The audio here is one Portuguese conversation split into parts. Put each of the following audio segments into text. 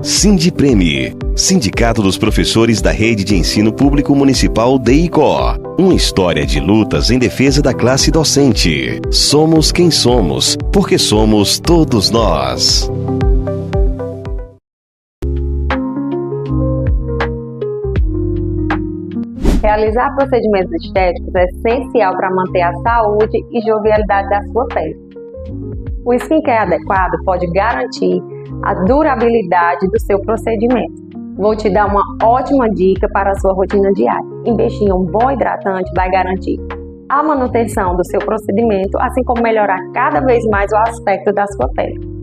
Sindipreme, Sindicato dos Professores da Rede de Ensino Público Municipal DEICO. Uma história de lutas em defesa da classe docente. Somos quem somos, porque somos todos nós. Realizar procedimentos estéticos é essencial para manter a saúde e jovialidade da sua pele. O skincare adequado pode garantir a durabilidade do seu procedimento. Vou te dar uma ótima dica para a sua rotina diária. Investir em um bom hidratante vai garantir a manutenção do seu procedimento, assim como melhorar cada vez mais o aspecto da sua pele.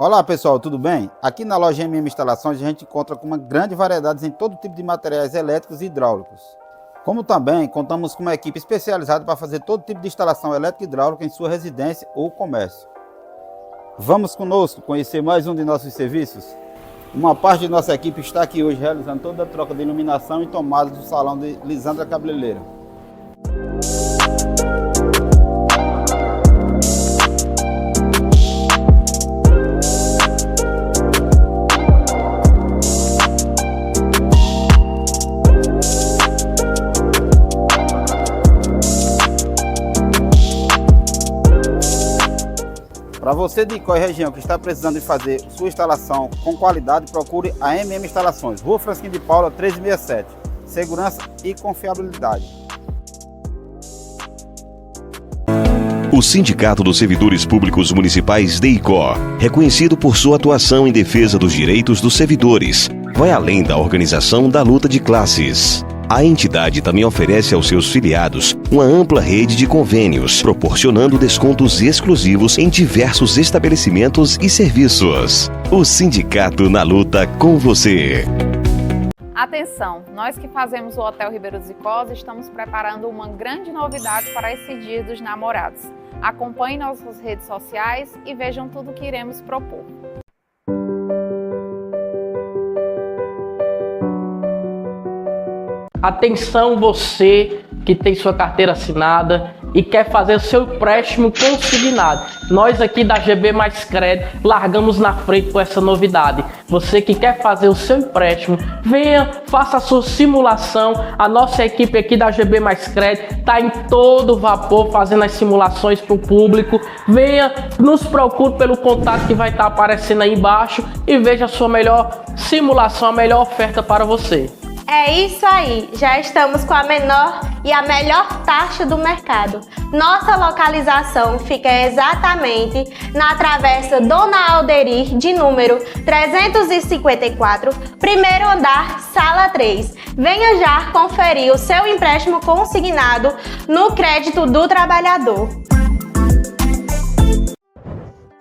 Olá pessoal, tudo bem? Aqui na loja MM Instalações a gente encontra com uma grande variedade em todo tipo de materiais elétricos e hidráulicos. Como também contamos com uma equipe especializada para fazer todo tipo de instalação elétrica e hidráulica em sua residência ou comércio. Vamos conosco conhecer mais um de nossos serviços? Uma parte de nossa equipe está aqui hoje realizando toda a troca de iluminação e tomadas do salão de Lisandra Cabeleireira. Para você de Icó e região que está precisando de fazer sua instalação com qualidade, procure a MM Instalações, Rua Francisquinho de Paula, 1367. Segurança e confiabilidade. O Sindicato dos Servidores Públicos Municipais DEICO, reconhecido por sua atuação em defesa dos direitos dos servidores, vai além da organização da luta de classes. A entidade também oferece aos seus filiados uma ampla rede de convênios, proporcionando descontos exclusivos em diversos estabelecimentos e serviços. O sindicato na luta com você. Atenção, nós que fazemos o Hotel Ribeiro dos Icós estamos preparando uma grande novidade para esse Dia dos Namorados. Acompanhem nossas redes sociais e vejam tudo o que iremos propor. Atenção você que tem sua carteira assinada e quer fazer o seu empréstimo consignado. Nós aqui da GB Mais Crédito largamos na frente com essa novidade. Você que quer fazer o seu empréstimo, venha, faça a sua simulação. A nossa equipe aqui da GB Mais Crédito está em todo vapor fazendo as simulações para o público. Venha, nos procure pelo contato que vai estar aparecendo aí embaixo e veja a sua melhor simulação, a melhor oferta para você. É isso aí, já estamos com a menor e a melhor taxa do mercado. Nossa localização fica exatamente na Travessa Dona Alderir, de número 354, primeiro andar, sala 3. Venha já conferir o seu empréstimo consignado no crédito do trabalhador.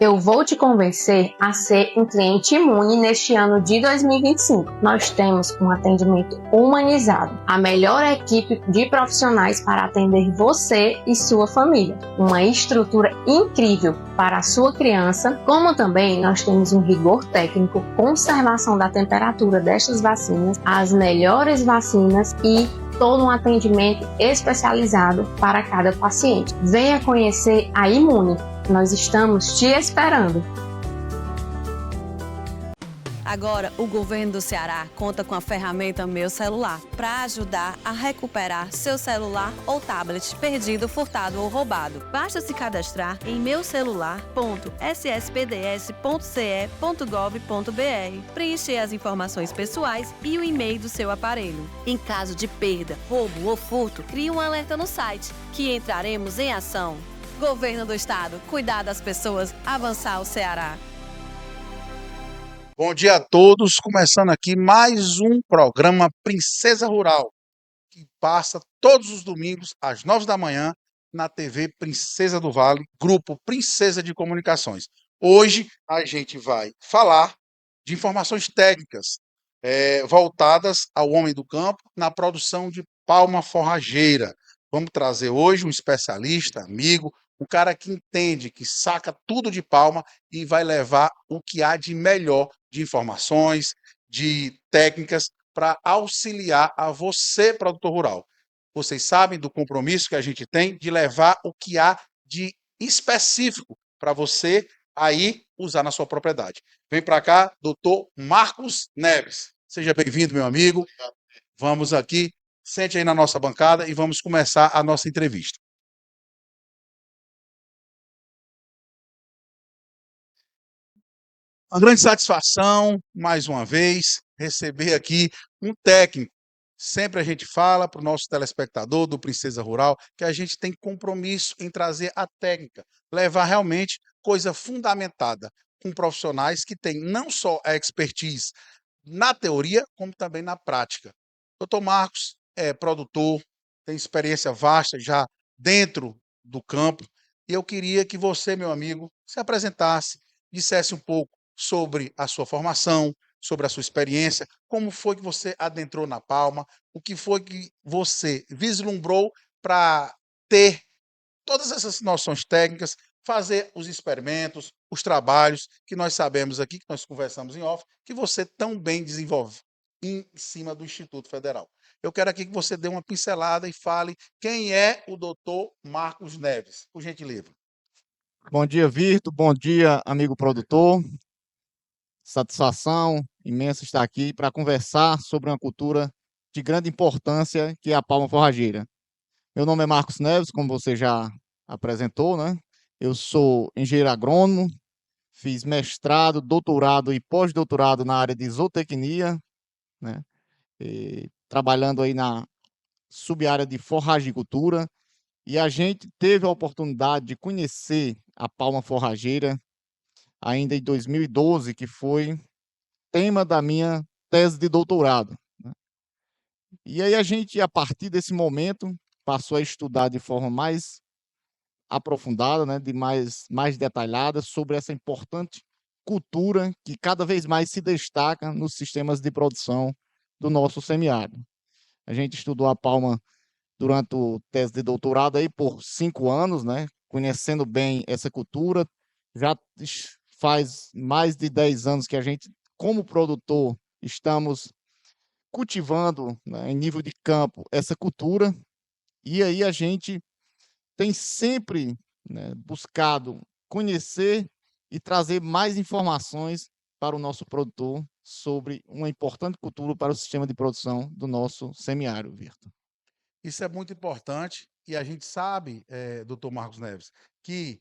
Eu vou te convencer a ser um cliente imune neste ano de 2025. Nós temos um atendimento humanizado, a melhor equipe de profissionais para atender você e sua família, uma estrutura incrível para a sua criança, como também nós temos um rigor técnico, conservação da temperatura destas vacinas, as melhores vacinas e todo um atendimento especializado para cada paciente. Venha conhecer a Imune. Nós estamos te esperando. Agora, o governo do Ceará conta com a ferramenta Meu Celular para ajudar a recuperar seu celular ou tablet perdido, furtado ou roubado. Basta se cadastrar em meucelular.sspds.ce.gov.br, preencher as informações pessoais e o e-mail do seu aparelho. Em caso de perda, roubo ou furto, crie um alerta no site, que entraremos em ação. Governo do Estado, cuidar das pessoas, avançar o Ceará. Bom dia a todos, começando aqui mais um programa Princesa Rural, que passa todos os domingos às 9 da manhã na TV Princesa do Vale, Grupo Princesa de Comunicações. Hoje a gente vai falar de informações técnicas voltadas ao homem do campo na produção de palma forrageira. Vamos trazer hoje um especialista, amigo, um cara que entende, que saca tudo de palma e vai levar o que há de melhor de informações, de técnicas para auxiliar a você, produtor rural. Vocês sabem do compromisso que a gente tem de levar o que há de específico para você aí usar na sua propriedade. Vem para cá, doutor Marcos Neves. Seja bem-vindo, meu amigo. Vamos aqui, sente aí na nossa bancada e vamos começar a nossa entrevista. Uma grande satisfação, mais uma vez, receber aqui um técnico. Sempre a gente fala para o nosso telespectador do Princesa Rural que a gente tem compromisso em trazer a técnica, levar realmente coisa fundamentada com profissionais que têm não só a expertise na teoria, como também na prática. Doutor Marcos é produtor, tem experiência vasta já dentro do campo, e eu queria que você, meu amigo, se apresentasse, dissesse um pouco sobre a sua formação, sobre a sua experiência, como foi que você adentrou na palma, o que foi que você vislumbrou para ter todas essas noções técnicas, fazer os experimentos, os trabalhos que nós sabemos aqui, que nós conversamos em off, que você tão bem desenvolve em cima do Instituto Federal. Eu quero aqui que você dê uma pincelada e fale quem é o doutor Marcos Neves, por gentileza. Bom dia, Virto. Bom dia, amigo produtor. Satisfação imensa estar aqui para conversar sobre uma cultura de grande importância que é a palma forrageira. Meu nome é Marcos Neves, como você já apresentou, né? Eu sou engenheiro agrônomo, fiz mestrado, doutorado e pós-doutorado na área de zootecnia, né? Trabalhando aí na sub-área de forragicultura, e a gente teve a oportunidade de conhecer a palma forrageira ainda em 2012, que foi tema da minha tese de doutorado, né? E aí a gente, a partir desse momento, passou a estudar de forma mais aprofundada, né, de mais detalhada sobre essa importante cultura que cada vez mais se destaca nos sistemas de produção do nosso semiárido. A gente estudou a palma durante o tese de doutorado aí por 5 anos, né, conhecendo bem essa cultura. Já faz mais de 10 anos que a gente, como produtor, estamos cultivando, né, em nível de campo essa cultura, e aí a gente tem sempre, né, buscado conhecer e trazer mais informações para o nosso produtor sobre uma importante cultura para o sistema de produção do nosso semiárido, Virto. Isso é muito importante e a gente sabe, doutor Marcos Neves, que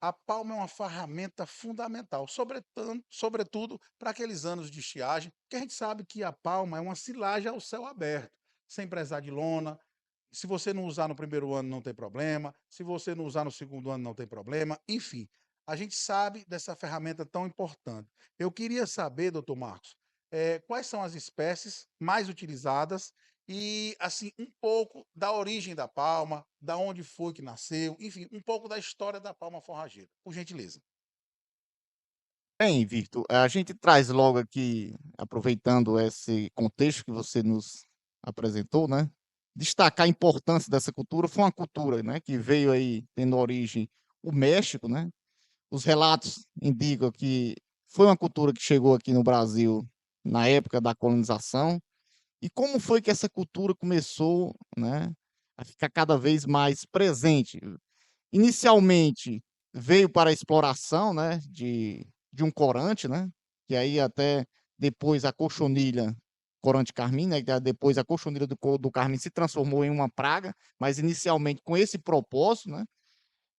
a palma é uma ferramenta fundamental, sobretudo para aqueles anos de estiagem, porque a gente sabe que a palma é uma silagem ao céu aberto, sem precisar de lona. Se você não usar no primeiro ano, não tem problema. Se você não usar no segundo ano, não tem problema. Enfim, a gente sabe dessa ferramenta tão importante. Eu queria saber, doutor Marcos, quais são as espécies mais utilizadas e, assim, um pouco da origem da palma, da onde foi que nasceu, enfim, um pouco da história da palma forrageira, por gentileza. Bem, Victor, a gente traz logo aqui, aproveitando esse contexto que você nos apresentou, né? Destacar a importância dessa cultura. Foi uma cultura, né, que veio aí tendo origem o México, né? Os relatos indicam que foi uma cultura que chegou aqui no Brasil na época da colonização. E como foi que essa cultura começou, né, a ficar cada vez mais presente? Inicialmente veio para a exploração, né, de um corante, né, que aí até depois a cochonilha, corante carmim, né, que depois a cochonilha do carmim se transformou em uma praga, mas inicialmente com esse propósito, né.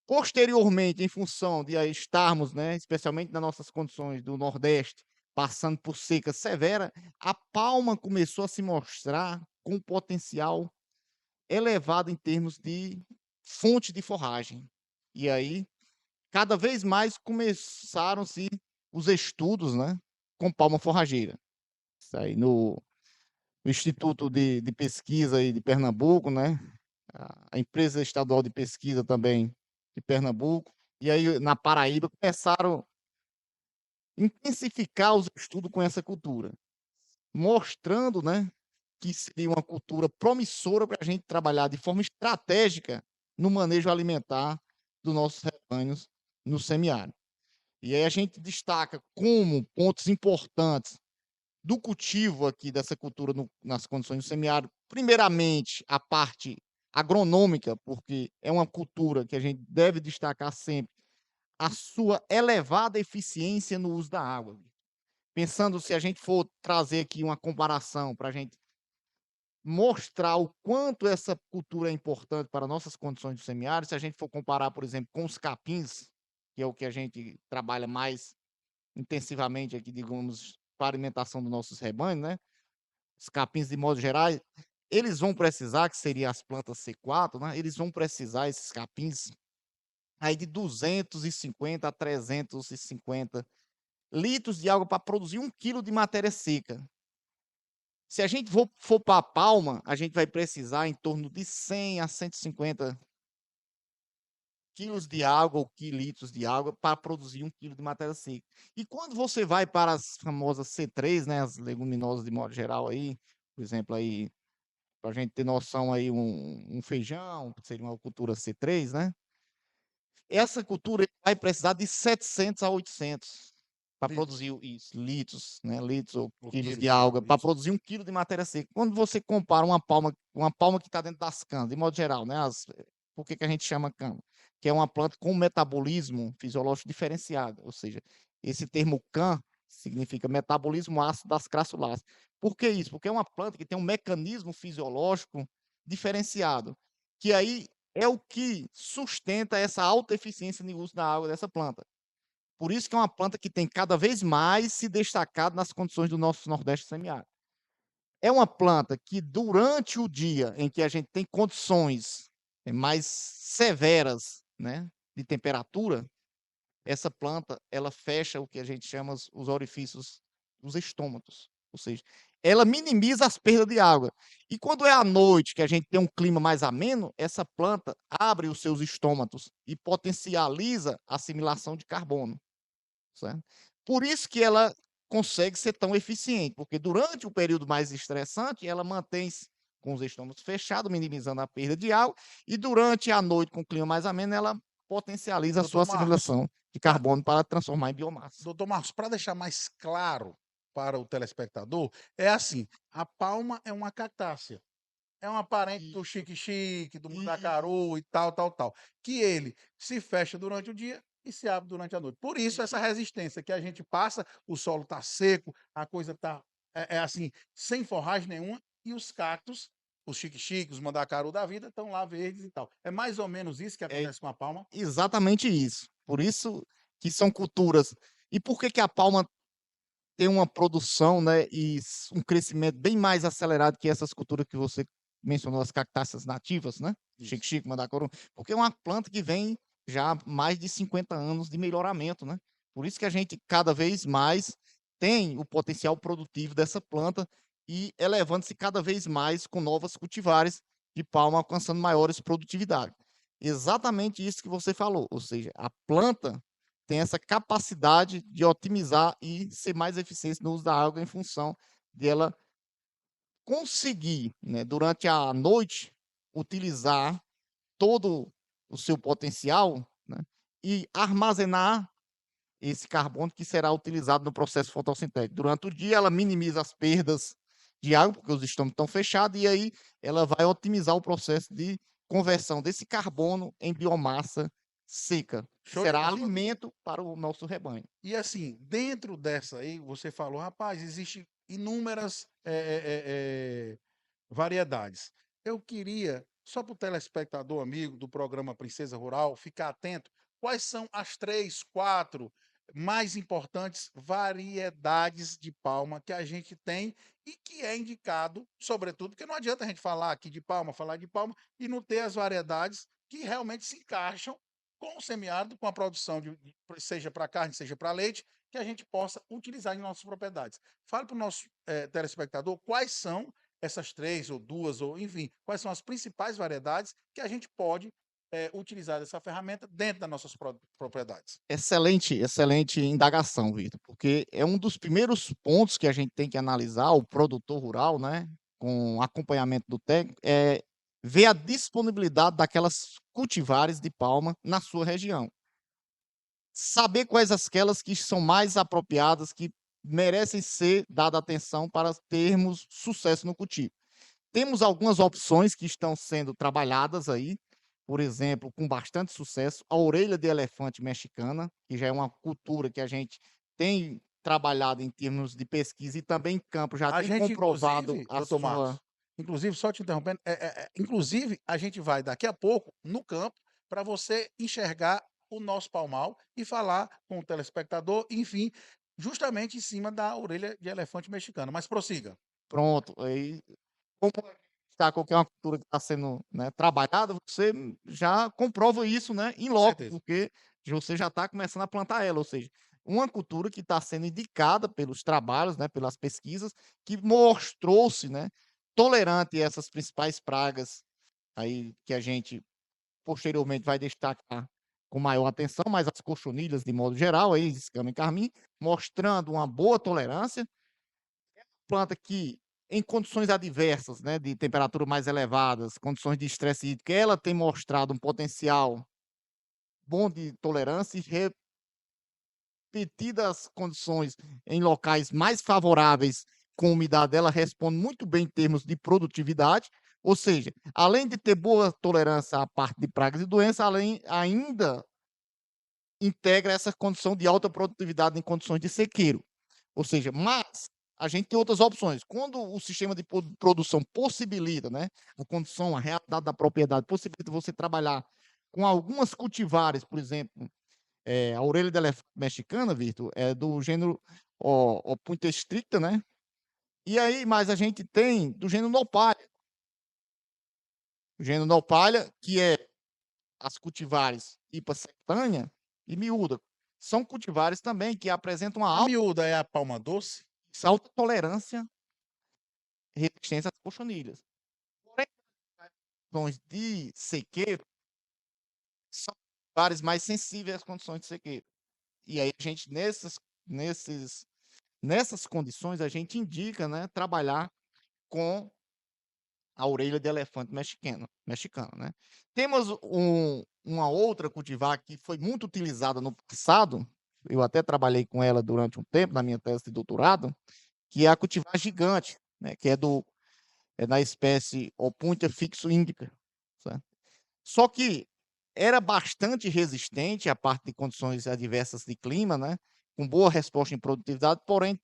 Posteriormente, em função de aí estarmos, né, especialmente nas nossas condições do Nordeste, passando por seca severa, a palma começou a se mostrar com um potencial elevado em termos de fonte de forragem. E aí, cada vez mais começaram-se os estudos, né, com palma forrageira. Isso aí no Instituto de Pesquisa aí de Pernambuco, né, a empresa estadual de pesquisa também de Pernambuco, e aí na Paraíba começaram a intensificar os estudos com essa cultura, mostrando, né, que seria uma cultura promissora para a gente trabalhar de forma estratégica no manejo alimentar dos nossos rebanhos no semiárido. E aí a gente destaca como pontos importantes do cultivo aqui dessa cultura nas condições do semiárido, primeiramente a parte agronômica, porque é uma cultura que a gente deve destacar sempre a sua elevada eficiência no uso da água. Pensando, se a gente for trazer aqui uma comparação para a gente mostrar o quanto essa cultura é importante para nossas condições do semiárido, se a gente for comparar, por exemplo, com os capins, que é o que a gente trabalha mais intensivamente aqui, digamos, para a alimentação dos nossos rebanhos, né? Os capins, de modo geral, eles vão precisar, que seria as plantas C4, né? Eles vão precisar, esses capins, aí de 250 a 350 litros de água para produzir 1 quilo de matéria seca. Se a gente for para a palma, a gente vai precisar em torno de 100 a 150 quilos de água ou quilitros de água para produzir 1 quilo de matéria seca. E quando você vai para as famosas C3, né, as leguminosas de modo geral aí, por exemplo, aí, para a gente ter noção aí, um feijão, que seria uma cultura C3, né? Essa cultura vai precisar de 700 a 800 para produzir isso, litros, né? Litros ou quilos de água, para produzir 1 quilo de matéria seca. Quando você compara uma palma que está dentro das canas, de modo geral, né? Por que a gente chama cana? Que é uma planta com metabolismo fisiológico diferenciado, ou seja, esse termo can significa metabolismo ácido das crassulaceae. Por que isso? Porque é uma planta que tem um mecanismo fisiológico diferenciado, que aí é o que sustenta essa alta eficiência no uso da água dessa planta. Por isso que é uma planta que tem cada vez mais se destacado nas condições do nosso Nordeste semiárido. É uma planta que, durante o dia em que a gente tem condições mais severas, né, de temperatura, essa planta ela fecha o que a gente chama os orifícios dos estômatos, ou seja, ela minimiza as perdas de água. E quando é à noite, que a gente tem um clima mais ameno, essa planta abre os seus estômatos e potencializa a assimilação de carbono. Certo? Por isso que ela consegue ser tão eficiente, porque durante o período mais estressante, ela mantém-se com os estômagos fechados, minimizando a perda de água, e durante a noite, com o clima mais ameno, ela potencializa a sua assimilação de carbono para transformar em biomassa. Doutor Marcos, para deixar mais claro para o telespectador, é assim, a palma é uma cactácea. É uma parente do xique-xique, do mundacaru e tal, que ele se fecha durante o dia e se abre durante a noite. Por isso, essa resistência que a gente passa, o solo está seco, a coisa está assim, sem forragem nenhuma, e os cactos, os xique-xiques, os mandacaru da vida, estão lá verdes e tal. É mais ou menos isso que acontece com a palma? Exatamente isso. Por isso que são culturas. E por que a palma tem uma produção, né, e um crescimento bem mais acelerado que essas culturas que você mencionou, as cactáceas nativas, né? Xique-xique, mandacaru, porque é uma planta que vem já há mais de 50 anos de melhoramento, né? Por isso que a gente cada vez mais tem o potencial produtivo dessa planta e elevando-se cada vez mais com novas cultivares de palma, alcançando maiores produtividades. Exatamente isso que você falou, ou seja, a planta tem essa capacidade de otimizar e ser mais eficiente no uso da água em função dela conseguir, né, durante a noite, utilizar todo o seu potencial, né, e armazenar esse carbono que será utilizado no processo fotossintético. Durante o dia, ela minimiza as perdas de água, porque os estômagos estão fechados, e aí ela vai otimizar o processo de conversão desse carbono em biomassa seca, que será alimento para o nosso rebanho. E assim, dentro dessa aí, você falou, rapaz, existem inúmeras variedades. Eu queria, só para o telespectador amigo do programa Princesa Rural, ficar atento, quais são as 3, 4 mais importantes variedades de palma que a gente tem e que é indicado, sobretudo, porque não adianta a gente falar aqui de palma, falar de palma e não ter as variedades que realmente se encaixam com o semiárido, com a produção, seja para carne, seja para leite, que a gente possa utilizar em nossas propriedades. Fale para o nosso telespectador quais são essas 3 ou 2, ou enfim, quais são as principais variedades que a gente pode utilizar dessa ferramenta dentro das nossas propriedades. Excelente indagação, Vitor, porque é um dos primeiros pontos que a gente tem que analisar, o produtor rural, né, com acompanhamento do técnico, é ver a disponibilidade daquelas cultivares de palma na sua região. Saber quais aquelas que são mais apropriadas, que merecem ser dada atenção para termos sucesso no cultivo. Temos algumas opções que estão sendo trabalhadas aí, por exemplo, com bastante sucesso, a orelha de elefante mexicana, que já é uma cultura que a gente tem trabalhado em termos de pesquisa e também em campo, já A tem gente, comprovado inclusive, a doutor sua... Marcos, inclusive, só te interrompendo, inclusive, a gente vai daqui a pouco no campo para você enxergar o nosso palmal e falar com o telespectador, enfim, justamente em cima da orelha de elefante mexicano. Mas prossiga. Pronto, aí, como está qualquer uma cultura que está sendo, né, trabalhada, você já comprova isso, né, em Com loco, certeza. porque você já está começando a plantar ela, ou seja, uma cultura que está sendo indicada pelos trabalhos, né, pelas pesquisas, que mostrou-se, né, tolerante a essas principais pragas aí que a gente posteriormente vai destacar com maior atenção, mas as cochonilhas de modo geral, aí, escama e carmim, mostrando uma boa tolerância. Planta que, em condições adversas, né, de temperatura mais elevadas, condições de estresse hídrico, ela tem mostrado um potencial bom de tolerância e repetidas condições em locais mais favoráveis com umidade, ela responde muito bem em termos de produtividade, ou seja, além de ter boa tolerância à parte de pragas e doenças, ainda integra essa condição de alta produtividade em condições de sequeiro. Ou seja, mas a gente tem outras opções. Quando o sistema de produção possibilita, né, a condição, a realidade da propriedade possibilita você trabalhar com algumas cultivares, por exemplo, a orelha de elefante mexicana, Vitor, é do gênero Opuntia stricta, né? E aí, mas a gente tem do gênero Nopalha. O gênero Nopalha, que é as cultivares Ipa sectânia e miúda. São cultivares também que apresentam uma A alta miúda é a palma doce? tolerância e resistência às cochonilhas. Porém, as condições de sequeiro são cultivares mais sensíveis às condições de sequeiro. E aí a gente, nessas condições, a gente indica, né, trabalhar com a orelha de elefante mexicano, né? Temos uma outra cultivar que foi muito utilizada no passado, eu até trabalhei com ela durante um tempo na minha tese de doutorado, que é a cultivar gigante, né, que é da espécie Opuntia fixo indica, certo? Só que era bastante resistente à parte de condições adversas de clima, né, com boa resposta em produtividade, porém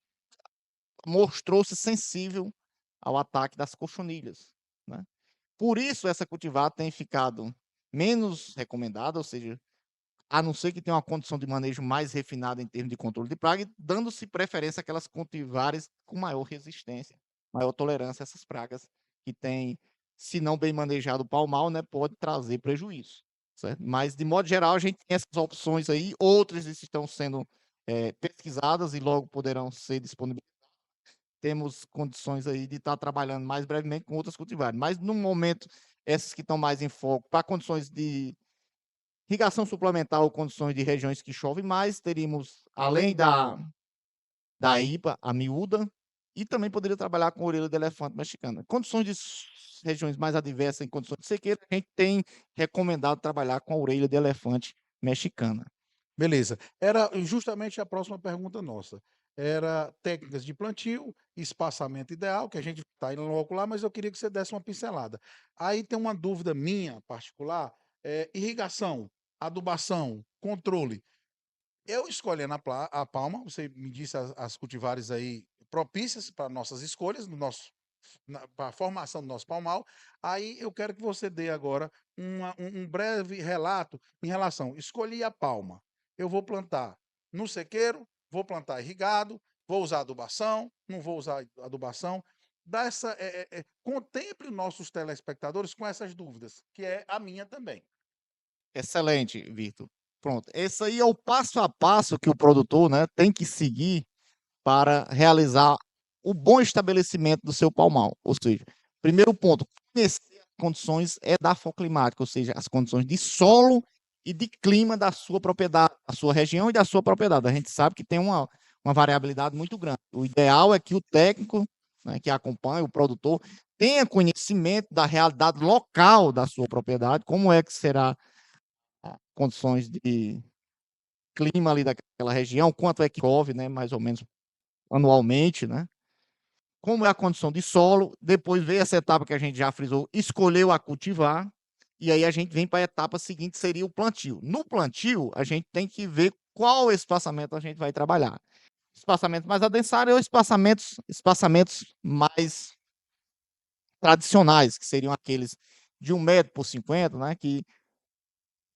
mostrou-se sensível ao ataque das cochonilhas, né? Por isso essa cultivar tem ficado menos recomendada, ou seja, a não ser que tenha uma condição de manejo mais refinada em termos de controle de praga, dando-se preferência àquelas cultivares com maior resistência, maior tolerância a essas pragas que têm, se não bem manejado o palmal, né, pode trazer prejuízo, certo? Mas, de modo geral, a gente tem essas opções aí, outras estão sendo pesquisadas e logo poderão ser disponibilizadas. Temos condições aí de estar trabalhando mais brevemente com outras cultivares, mas no momento, essas que estão mais em foco, para condições de irrigação suplementar ou condições de regiões que chove mais, teríamos, além da IPA, a miúda, e também poderia trabalhar com orelha de elefante mexicana. Condições de regiões mais adversas, em condições de sequeira, a gente tem recomendado trabalhar com a orelha de elefante mexicana. Beleza. Era justamente a próxima pergunta nossa. Era técnicas de plantio, espaçamento ideal, que a gente está indo logo lá, mas eu queria que você desse uma pincelada. Aí tem uma dúvida minha particular, irrigação, adubação, controle. Eu escolhendo a palma, você me disse as cultivares aí propícias para nossas escolhas, para a formação do nosso palmal. Aí eu quero que você dê agora um breve relato em relação, escolhi a palma, eu vou plantar no sequeiro, vou plantar irrigado, vou usar adubação, não vou usar adubação. Contemple nossos telespectadores com essas dúvidas, que é a minha também. Excelente, Vitor. Pronto. Esse aí é o passo a passo que o produtor, né, tem que seguir para realizar o bom estabelecimento do seu palmal. Ou seja, primeiro ponto, conhecer as condições edafoclimáticas, ou seja, as condições de solo e de clima da sua propriedade, da sua região e da sua propriedade. A gente sabe que tem uma variabilidade muito grande. O ideal é que o técnico né, que acompanha o produtor, tenha conhecimento da realidade local da sua propriedade, como é que será condições de clima ali daquela região, quanto é que chove, né, mais ou menos anualmente, né? Como é a condição de solo, depois veio essa etapa que a gente já frisou, escolheu a cultivar, e aí a gente vem para a etapa seguinte, seria o plantio. No plantio, a gente tem que ver qual espaçamento a gente vai trabalhar. Espaçamentos mais adensados ou espaçamentos mais tradicionais, que seriam aqueles de 1 metro por 50, né, que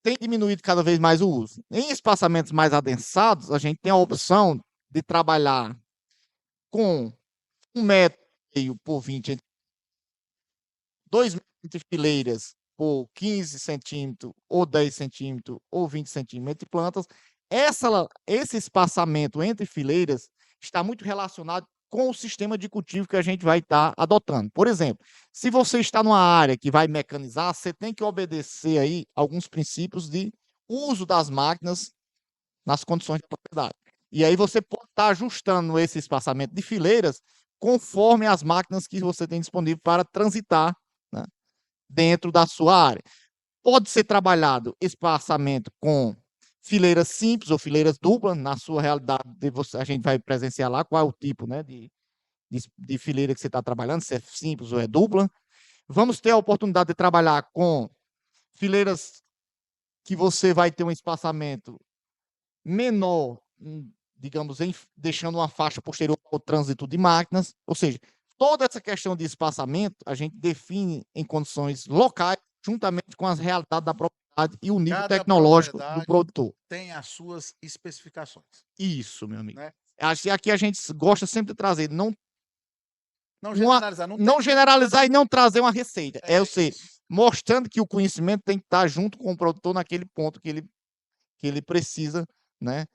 tem diminuído cada vez mais o uso. Em espaçamentos mais adensados, a gente tem a opção de trabalhar com 1,5 m por 20, 2 metros de fileiras por 15 centímetros, ou 10 centímetros, ou 20 centímetros de plantas. Esse espaçamento entre fileiras está muito relacionado com o sistema de cultivo que a gente vai estar adotando. Por exemplo, se você está numa área que vai mecanizar, você tem que obedecer aí alguns princípios de uso das máquinas nas condições de propriedade. E aí você pode estar ajustando esse espaçamento de fileiras conforme as máquinas que você tem disponível para transitar, né, dentro da sua área. Pode ser trabalhado espaçamento com fileiras simples ou fileiras duplas, na sua realidade, a gente vai presenciar lá qual é o tipo, né, de fileira que você está trabalhando, se é simples ou é dupla. Vamos ter a oportunidade de trabalhar com fileiras que você vai ter um espaçamento menor, digamos, deixando uma faixa posterior ao trânsito de máquinas, ou seja, toda essa questão de espaçamento a gente define em condições locais, juntamente com as realidades da propriedade e o nível Cada tecnológico do propriedade produtor. tem as suas especificações, Isso, meu amigo. né? Aqui a gente gosta sempre de trazer, Não generalizar, não generalizar e não trazer uma receita. É Ou seja, isso. mostrando que o conhecimento tem que estar junto com o produtor naquele ponto que ele precisa, né?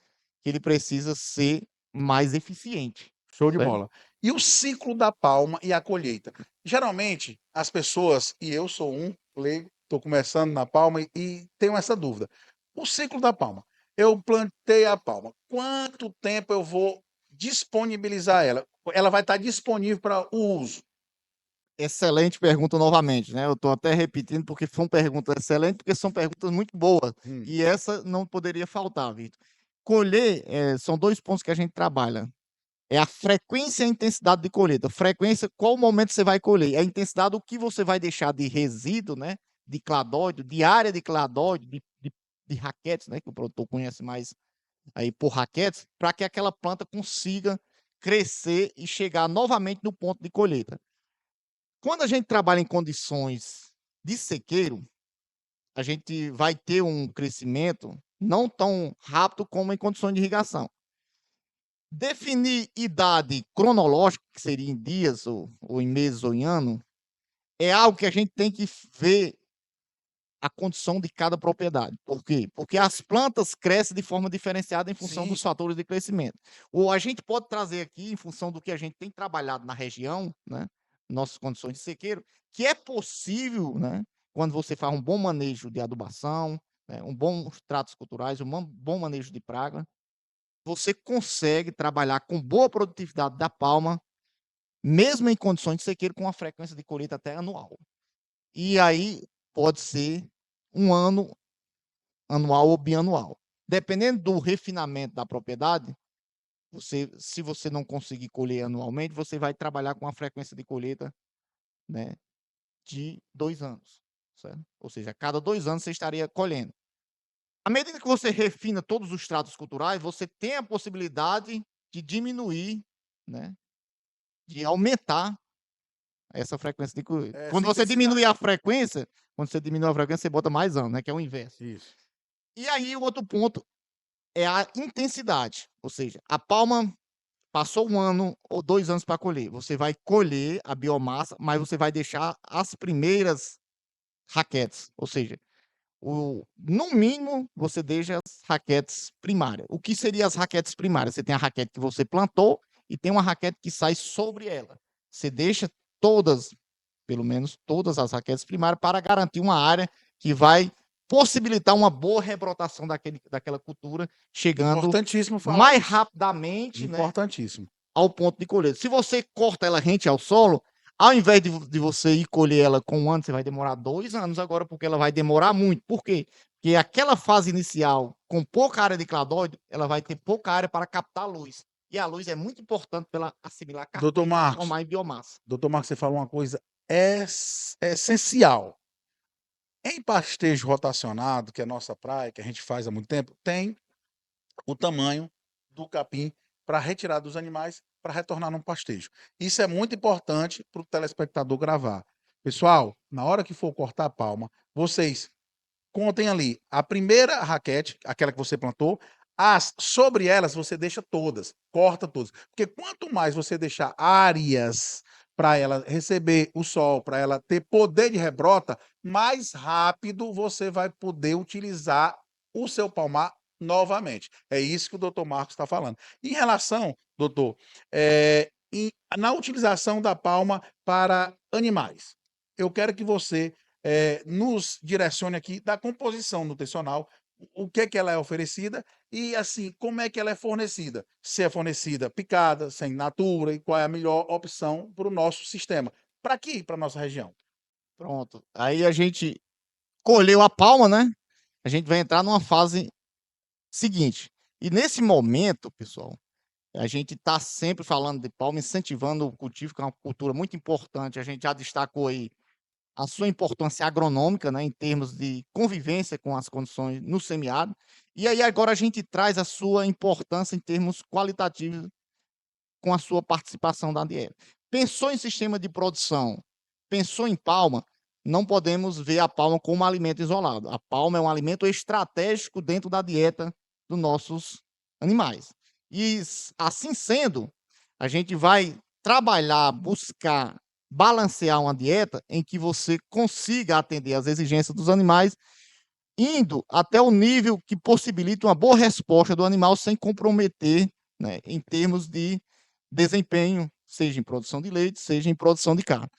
Que ele precisa ser mais eficiente. Show de Certo? bola. E o ciclo da palma e a colheita? Geralmente, as pessoas, e eu sou um leigo, estou começando na palma e tenho essa dúvida. O ciclo da palma. Eu plantei a palma. Quanto tempo eu vou disponibilizar ela? Ela vai estar disponível para o uso. Excelente pergunta novamente, né? Eu estou até repetindo porque foi uma pergunta excelente, porque são perguntas muito boas. E essa não poderia faltar, Vitor. Colher, são 2 pontos que a gente trabalha. É a frequência e a intensidade de colheita. Frequência, qual momento você vai colher? A intensidade, o que você vai deixar de resíduo, né? De cladóide, de área de cladóide, de raquetes, né? Que o produtor conhece mais aí por raquetes, para que aquela planta consiga crescer e chegar novamente no ponto de colheita. Quando a gente trabalha em condições de sequeiro, a gente vai ter um crescimento não tão rápido como em condições de irrigação. Definir idade cronológica, que seria em dias, ou em meses, ou em ano, é algo que a gente tem que ver a condição de cada propriedade. Por quê? Porque as plantas crescem de forma diferenciada em função Sim. dos fatores de crescimento. Ou a gente pode trazer aqui, em função do que a gente tem trabalhado na região, né, nossas condições de sequeiro, que é possível, né, quando você faz um bom manejo de adubação, né, um bom tratos culturais, um bom manejo de praga, você consegue trabalhar com boa produtividade da palma, mesmo em condições de sequeiro, com uma frequência de colheita até anual. E aí pode ser um ano anual ou bianual. Dependendo do refinamento da propriedade, se você não conseguir colher anualmente, você vai trabalhar com uma frequência de colheita, né, de 2 anos. Certo? Ou seja, a cada 2 anos você estaria colhendo. À medida que você refina todos os tratos culturais, você tem a possibilidade de diminuir, né, de aumentar essa frequência de colheita. Quando você diminui a frequência, você bota mais anos, né, que é o inverso. Isso. E aí o outro ponto é a intensidade, ou seja, a palma passou 1 ano ou 2 anos para colher, você vai colher a biomassa, mas você vai deixar as primeiras raquetes, ou seja, no mínimo, você deixa as raquetes primárias. O que seriam as raquetes primárias? Você tem a raquete que você plantou e tem uma raquete que sai sobre ela. Você deixa pelo menos todas as raquetes primárias para garantir uma área que vai possibilitar uma boa rebrotação daquela cultura, chegando Importantíssimo falar mais isso. rapidamente, né, Importantíssimo. ao ponto de colher. Se você corta ela rente ao solo, ao invés de você ir colher ela com 1 ano, você vai demorar 2 anos agora, porque ela vai demorar muito. Por quê? Porque aquela fase inicial, com pouca área de cladóide, ela vai ter pouca área para captar luz. E a luz é muito importante para ela assimilar Doutor carbono e Marcos, transformar em biomassa. doutor Marcos, você falou uma coisa essencial. Em pastejo rotacionado, que é a nossa praia, que a gente faz há muito tempo, tem o tamanho do capim para retirar dos animais para retornar num pastejo. Isso é muito importante para o telespectador gravar. Pessoal, na hora que for cortar a palma, vocês contem ali a primeira raquete, aquela que você plantou, sobre elas você deixa todas, corta todas. Porque quanto mais você deixar áreas para ela receber o sol, para ela ter poder de rebrota, mais rápido você vai poder utilizar o seu palmar novamente. É isso que o doutor Marcos está falando. Em relação, doutor, na utilização da palma para animais, eu quero que você nos direcione aqui da composição nutricional, o que é que ela é oferecida e, assim, como é que ela é fornecida. Se é fornecida picada, sem natura, e qual é a melhor opção para o nosso sistema. Para aqui, para a nossa região. Pronto. Aí a gente colheu a palma, né? A gente vai entrar numa fase seguinte. E nesse momento, pessoal, a gente está sempre falando de palma, incentivando o cultivo, que é uma cultura muito importante. A gente já destacou aí a sua importância agronômica, né, em termos de convivência com as condições no semiárido. E aí agora a gente traz a sua importância em termos qualitativos com a sua participação da dieta. Pensou em sistema de produção, pensou em palma, não podemos ver a palma como um alimento isolado. A palma é um alimento estratégico dentro da dieta dos nossos animais. E assim sendo, a gente vai trabalhar, buscar balancear uma dieta em que você consiga atender às exigências dos animais, indo até o nível que possibilite uma boa resposta do animal sem comprometer, né, em termos de desempenho, seja em produção de leite, seja em produção de carne.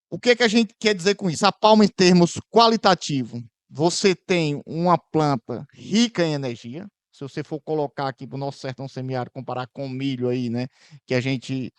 O que é que a gente quer dizer com isso? A palma, em termos qualitativos, você tem uma planta rica em energia. Se você for colocar aqui para o nosso sertão semiárido, comparar com o milho aí, né, que a gente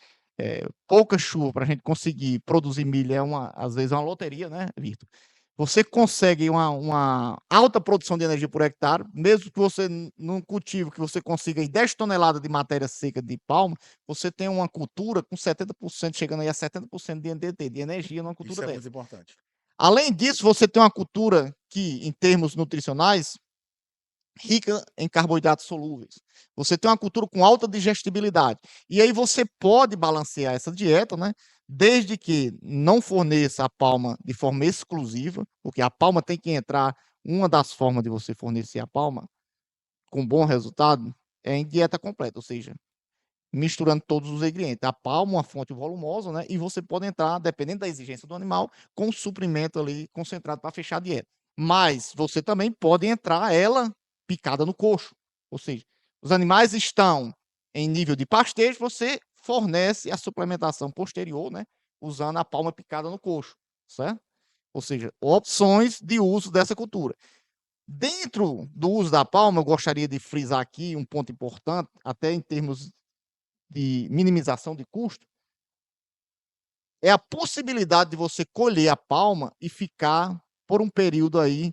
pouca chuva para a gente conseguir produzir milho às vezes é uma loteria, né, Vitor? Você consegue uma alta produção de energia por hectare, mesmo que você, num cultivo que você consiga aí 10 toneladas de matéria seca de palma, você tem uma cultura com 70%, chegando aí a 70% de NDT, de energia numa cultura Isso é dessa. muito importante. Além disso, você tem uma cultura que, em termos nutricionais, rica em carboidratos solúveis. Você tem uma cultura com alta digestibilidade. E aí você pode balancear essa dieta, né? Desde que não forneça a palma de forma exclusiva, porque a palma tem que entrar, uma das formas de você fornecer a palma com bom resultado é em dieta completa, ou seja, misturando todos os ingredientes. A palma, uma fonte volumosa, né? E você pode entrar, dependendo da exigência do animal, com um suprimento ali concentrado para fechar a dieta. Mas você também pode entrar ela picada no coxo. Ou seja, os animais estão em nível de pastejo, você fornece a suplementação posterior, né? Usando a palma picada no coxo, certo? Ou seja, opções de uso dessa cultura. Dentro do uso da palma, eu gostaria de frisar aqui um ponto importante, até em termos de minimização de custo, é a possibilidade de você colher a palma e ficar por um período aí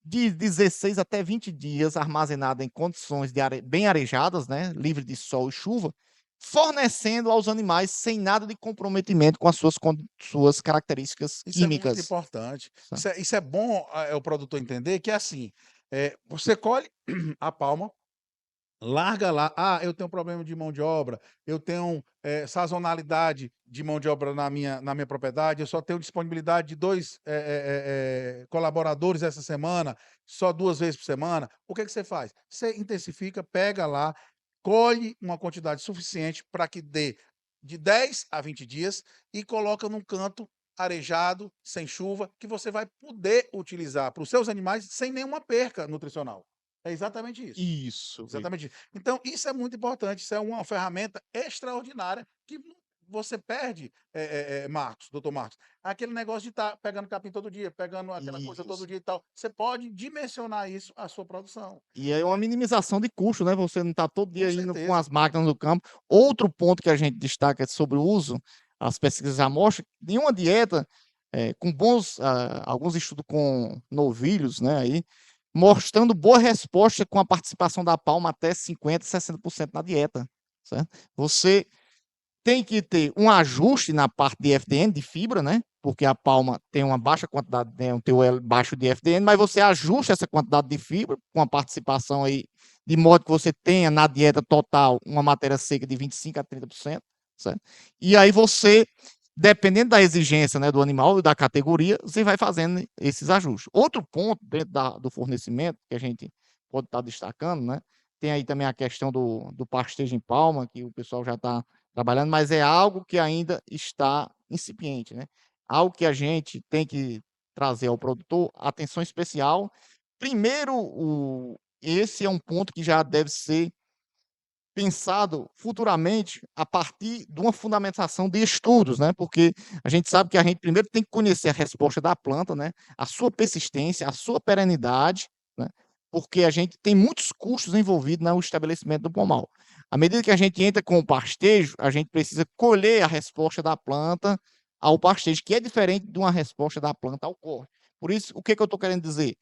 de 16 até 20 dias armazenada em condições bem arejadas, né, livre de sol e chuva, fornecendo aos animais sem nada de comprometimento com as suas características Isso é muito químicas. importante. Isso é bom o produtor entender que é assim, você colhe a palma, larga lá. Eu tenho problema de mão de obra, eu tenho sazonalidade de mão de obra na minha propriedade, eu só tenho disponibilidade de 2 colaboradores essa semana, só 2 vezes por semana. O que você faz? Você intensifica, pega lá, colhe uma quantidade suficiente para que dê de 10 a 20 dias e coloca num canto arejado, sem chuva, que você vai poder utilizar para os seus animais sem nenhuma perca nutricional. É exatamente isso. Isso. Exatamente. Então, isso é muito importante, isso é uma ferramenta extraordinária que você perde, Marcos, doutor Marcos, aquele negócio de estar pegando capim todo dia, pegando aquela coisa todo Isso. dia e tal. Você pode dimensionar isso à sua produção. E é uma minimização de custo, né? Você não está todo Com dia indo com certeza. as máquinas no campo. Outro ponto que a gente destaca sobre o uso, as pesquisas já mostram, em uma dieta, com alguns estudos com novilhos, né, aí, mostrando boa resposta com a participação da palma até 50%, 60% na dieta, certo? Você tem que ter um ajuste na parte de FDN, de fibra, né? Porque a palma tem uma baixa quantidade, um TOL baixo de FDN, mas você ajusta essa quantidade de fibra com a participação aí, de modo que você tenha na dieta total uma matéria seca de 25% a 30%, certo? E aí você, dependendo da exigência, né, do animal e da categoria, você vai fazendo esses ajustes. Outro ponto dentro do fornecimento que a gente pode estar destacando, né? Tem aí também a questão do pastejo em palma, que o pessoal já está trabalhando, mas é algo que ainda está incipiente, né? Algo que a gente tem que trazer ao produtor atenção especial. Primeiro, esse é um ponto que já deve ser pensado futuramente a partir de uma fundamentação de estudos, né? Porque a gente sabe que a gente primeiro tem que conhecer a resposta da planta, né? A sua persistência, a sua perenidade, né? Porque a gente tem muitos custos envolvidos no estabelecimento do pomal. À medida que a gente entra com o pastejo, a gente precisa colher a resposta da planta ao pastejo, que é diferente de uma resposta da planta ao corte. Por isso, o que eu estou querendo dizer?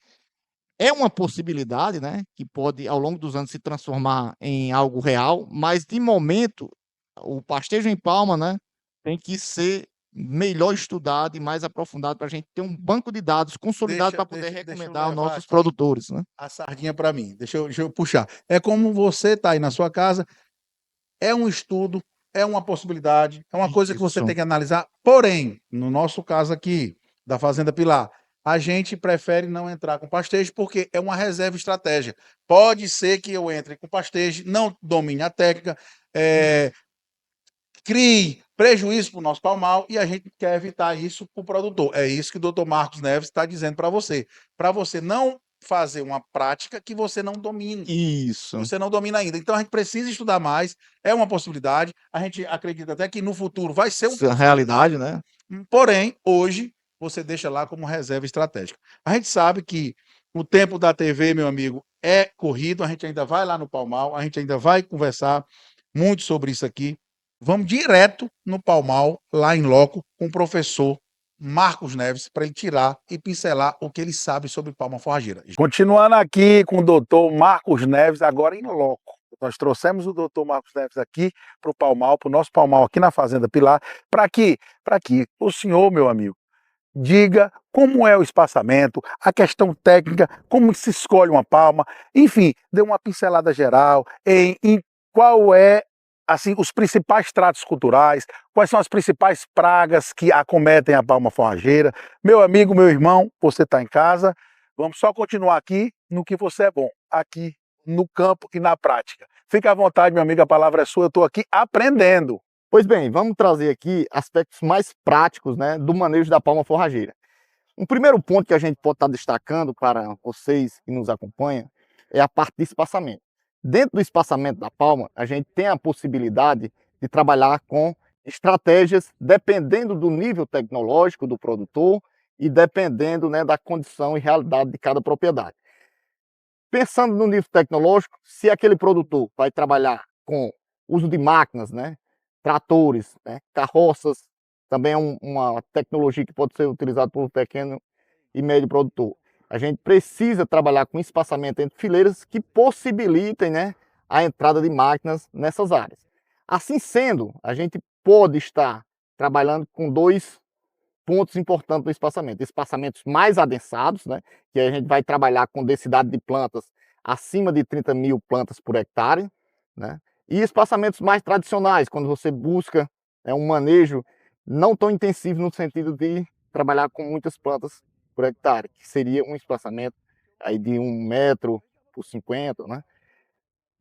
É uma possibilidade, né, que pode, ao longo dos anos, se transformar em algo real, mas, de momento, o pastejo em palma, né, tem que ser melhor estudado e mais aprofundado para a gente ter um banco de dados consolidado para poder Deixa eu recomendar aos levar nossos aqui produtores, né? a sardinha para mim. Deixa eu puxar. É como você está aí na sua casa, é um estudo, é uma possibilidade, é uma coisa que você Isso. tem que analisar. Porém, no nosso caso aqui, da Fazenda Pilar, a gente prefere não entrar com pastejo porque é uma reserva estratégia. Pode ser que eu entre com pastejo, não domine a técnica, crie prejuízo para o nosso palmal e a gente quer evitar isso para o produtor. É isso que o doutor Marcos Neves está dizendo para você não fazer uma prática que você não domine. Isso. Você não domina ainda. Então a gente precisa estudar mais, é uma possibilidade. A gente acredita até que no futuro vai ser Isso é realidade, né? Porém, hoje você deixa lá como reserva estratégica. A gente sabe que o tempo da TV, meu amigo, é corrido, a gente ainda vai lá no Palmal, a gente ainda vai conversar muito sobre isso aqui. Vamos direto no Palmal, lá em loco, com o professor Marcos Neves, para ele tirar e pincelar o que ele sabe sobre palma forrageira. Continuando aqui com o doutor Marcos Neves, agora em loco. Nós trouxemos o doutor Marcos Neves aqui para o Palmal, para o nosso Palmal aqui na Fazenda Pilar, para que o senhor, meu amigo, diga como é o espaçamento, a questão técnica, como se escolhe uma palma, enfim, dê uma pincelada geral em qual é assim, os principais tratos culturais, quais são as principais pragas que acometem a palma forrageira. Meu amigo, meu irmão, você está em casa, vamos só continuar aqui no que você é bom, aqui no campo e na prática. Fique à vontade, meu amigo, a palavra é sua, eu estou aqui aprendendo. Pois bem, vamos trazer aqui aspectos mais práticos, né, do manejo da palma forrageira. Um primeiro ponto que a gente pode estar destacando para vocês que nos acompanham é a parte de espaçamento. Dentro do espaçamento da palma, a gente tem a possibilidade de trabalhar com estratégias dependendo do nível tecnológico do produtor e dependendo, né, da condição e realidade de cada propriedade. Pensando no nível tecnológico, se aquele produtor vai trabalhar com uso de máquinas, né, tratores, né, carroças, também é uma tecnologia que pode ser utilizada por pequeno e médio produtor. A gente precisa trabalhar com espaçamento entre fileiras que possibilitem, né, a entrada de máquinas nessas áreas. Assim sendo, a gente pode estar trabalhando com dois pontos importantes do espaçamento. Espaçamentos mais adensados, né, que a gente vai trabalhar com densidade de plantas acima de 30 mil plantas por hectare, né, e espaçamentos mais tradicionais, quando você busca um manejo não tão intensivo no sentido de trabalhar com muitas plantas por hectare, que seria um espaçamento aí de 1 metro por 50, né?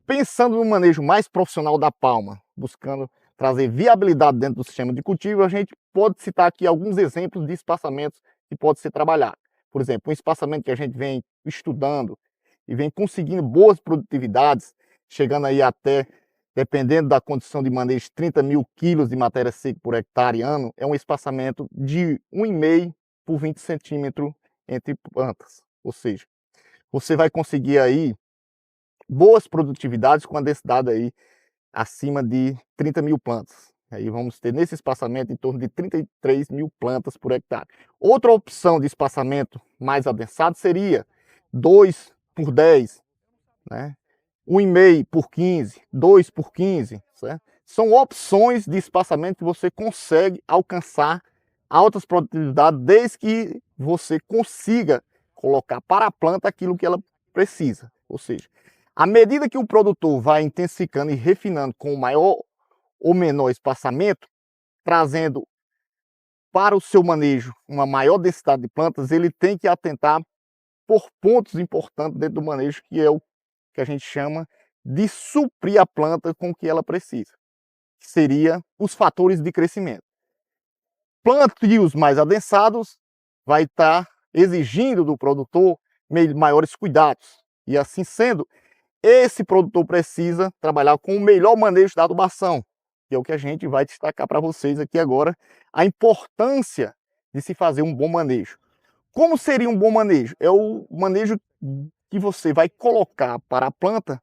Pensando no manejo mais profissional da palma, buscando trazer viabilidade dentro do sistema de cultivo, a gente pode citar aqui alguns exemplos de espaçamentos que pode ser trabalhado. Por exemplo, um espaçamento que a gente vem estudando e vem conseguindo boas produtividades, chegando aí até dependendo da condição de manejo, 30 mil quilos de matéria seca por hectare ano, é um espaçamento de 1,5 por 20 centímetros entre plantas. Ou seja, você vai conseguir aí boas produtividades com a densidade aí acima de 30 mil plantas. Aí vamos ter nesse espaçamento em torno de 33 mil plantas por hectare. Outra opção de espaçamento mais adensado seria 2 por 10, né? 1,5 por 15, 2 por 15, certo? São opções de espaçamento que você consegue alcançar altas produtividades desde que você consiga colocar para a planta aquilo que ela precisa. Ou seja, à medida que o produtor vai intensificando e refinando com maior ou menor espaçamento, trazendo para o seu manejo uma maior densidade de plantas, ele tem que atentar por pontos importantes dentro do manejo, que é o que a gente chama de suprir a planta com o que ela precisa, que seria os fatores de crescimento. Plantios mais adensados vai estar exigindo do produtor maiores cuidados, e assim sendo, esse produtor precisa trabalhar com o melhor manejo da adubação, que é o que a gente vai destacar para vocês aqui agora, a importância de se fazer um bom manejo. Como seria um bom manejo? É o manejo que você vai colocar para a planta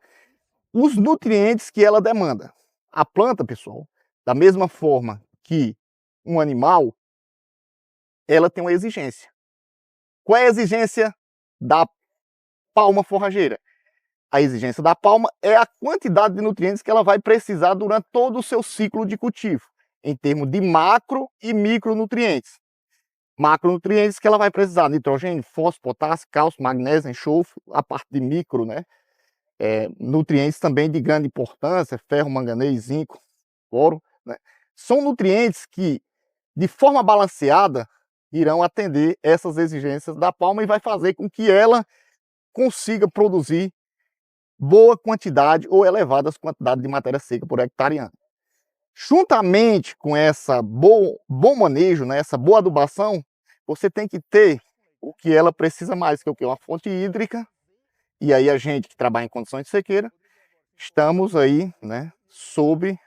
os nutrientes que ela demanda. A planta, pessoal, da mesma forma que um animal, ela tem uma exigência. Qual é a exigência da palma forrageira? A exigência da palma é a quantidade de nutrientes que ela vai precisar durante todo o seu ciclo de cultivo, em termos de macro e micronutrientes. Macronutrientes que ela vai precisar: nitrogênio, fósforo, potássio, cálcio, magnésio, enxofre, a parte de micro, né? Nutrientes também de grande importância, ferro, manganês, zinco, boro, né? São nutrientes que, de forma balanceada, irão atender essas exigências da palma e vai fazer com que ela consiga produzir boa quantidade ou elevadas quantidades de matéria seca por hectare ano. Juntamente com essa bom manejo, né, essa boa adubação, você tem que ter o que ela precisa mais, que é o que? Uma fonte hídrica. E aí a gente que trabalha em condições de sequeira, estamos aí, né, sob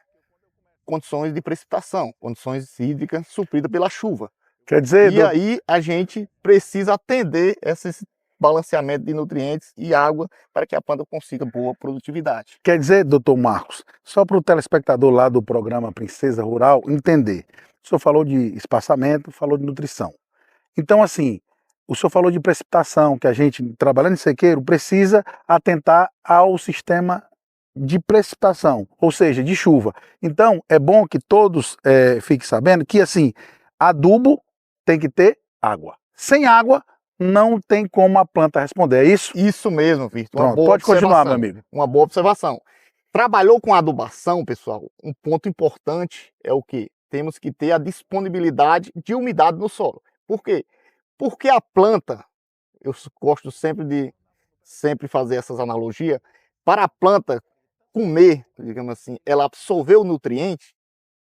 condições de precipitação, condições hídricas supridas pela chuva. Quer dizer, e aí a gente precisa atender esse balanceamento de nutrientes e água para que a planta consiga boa produtividade. Quer dizer, doutor Marcos, só para o telespectador lá do programa Princesa Rural entender, o senhor falou de espaçamento, falou de nutrição. Então, assim, o senhor falou de precipitação, que a gente, trabalhando em sequeiro, precisa atentar ao sistema de precipitação, ou seja, de chuva. Então, é bom que todos fiquem sabendo que, assim, adubo tem que ter água. Sem água, não tem como a planta responder, é isso? Isso mesmo, Victor. Pronto, pode continuar, meu amigo. Uma boa observação. Trabalhou com adubação, pessoal, um ponto importante é o que? Temos que ter a disponibilidade de umidade no solo. Por quê? Porque a planta, eu gosto sempre de fazer essas analogias, para a planta comer, digamos assim, ela absorver o nutriente,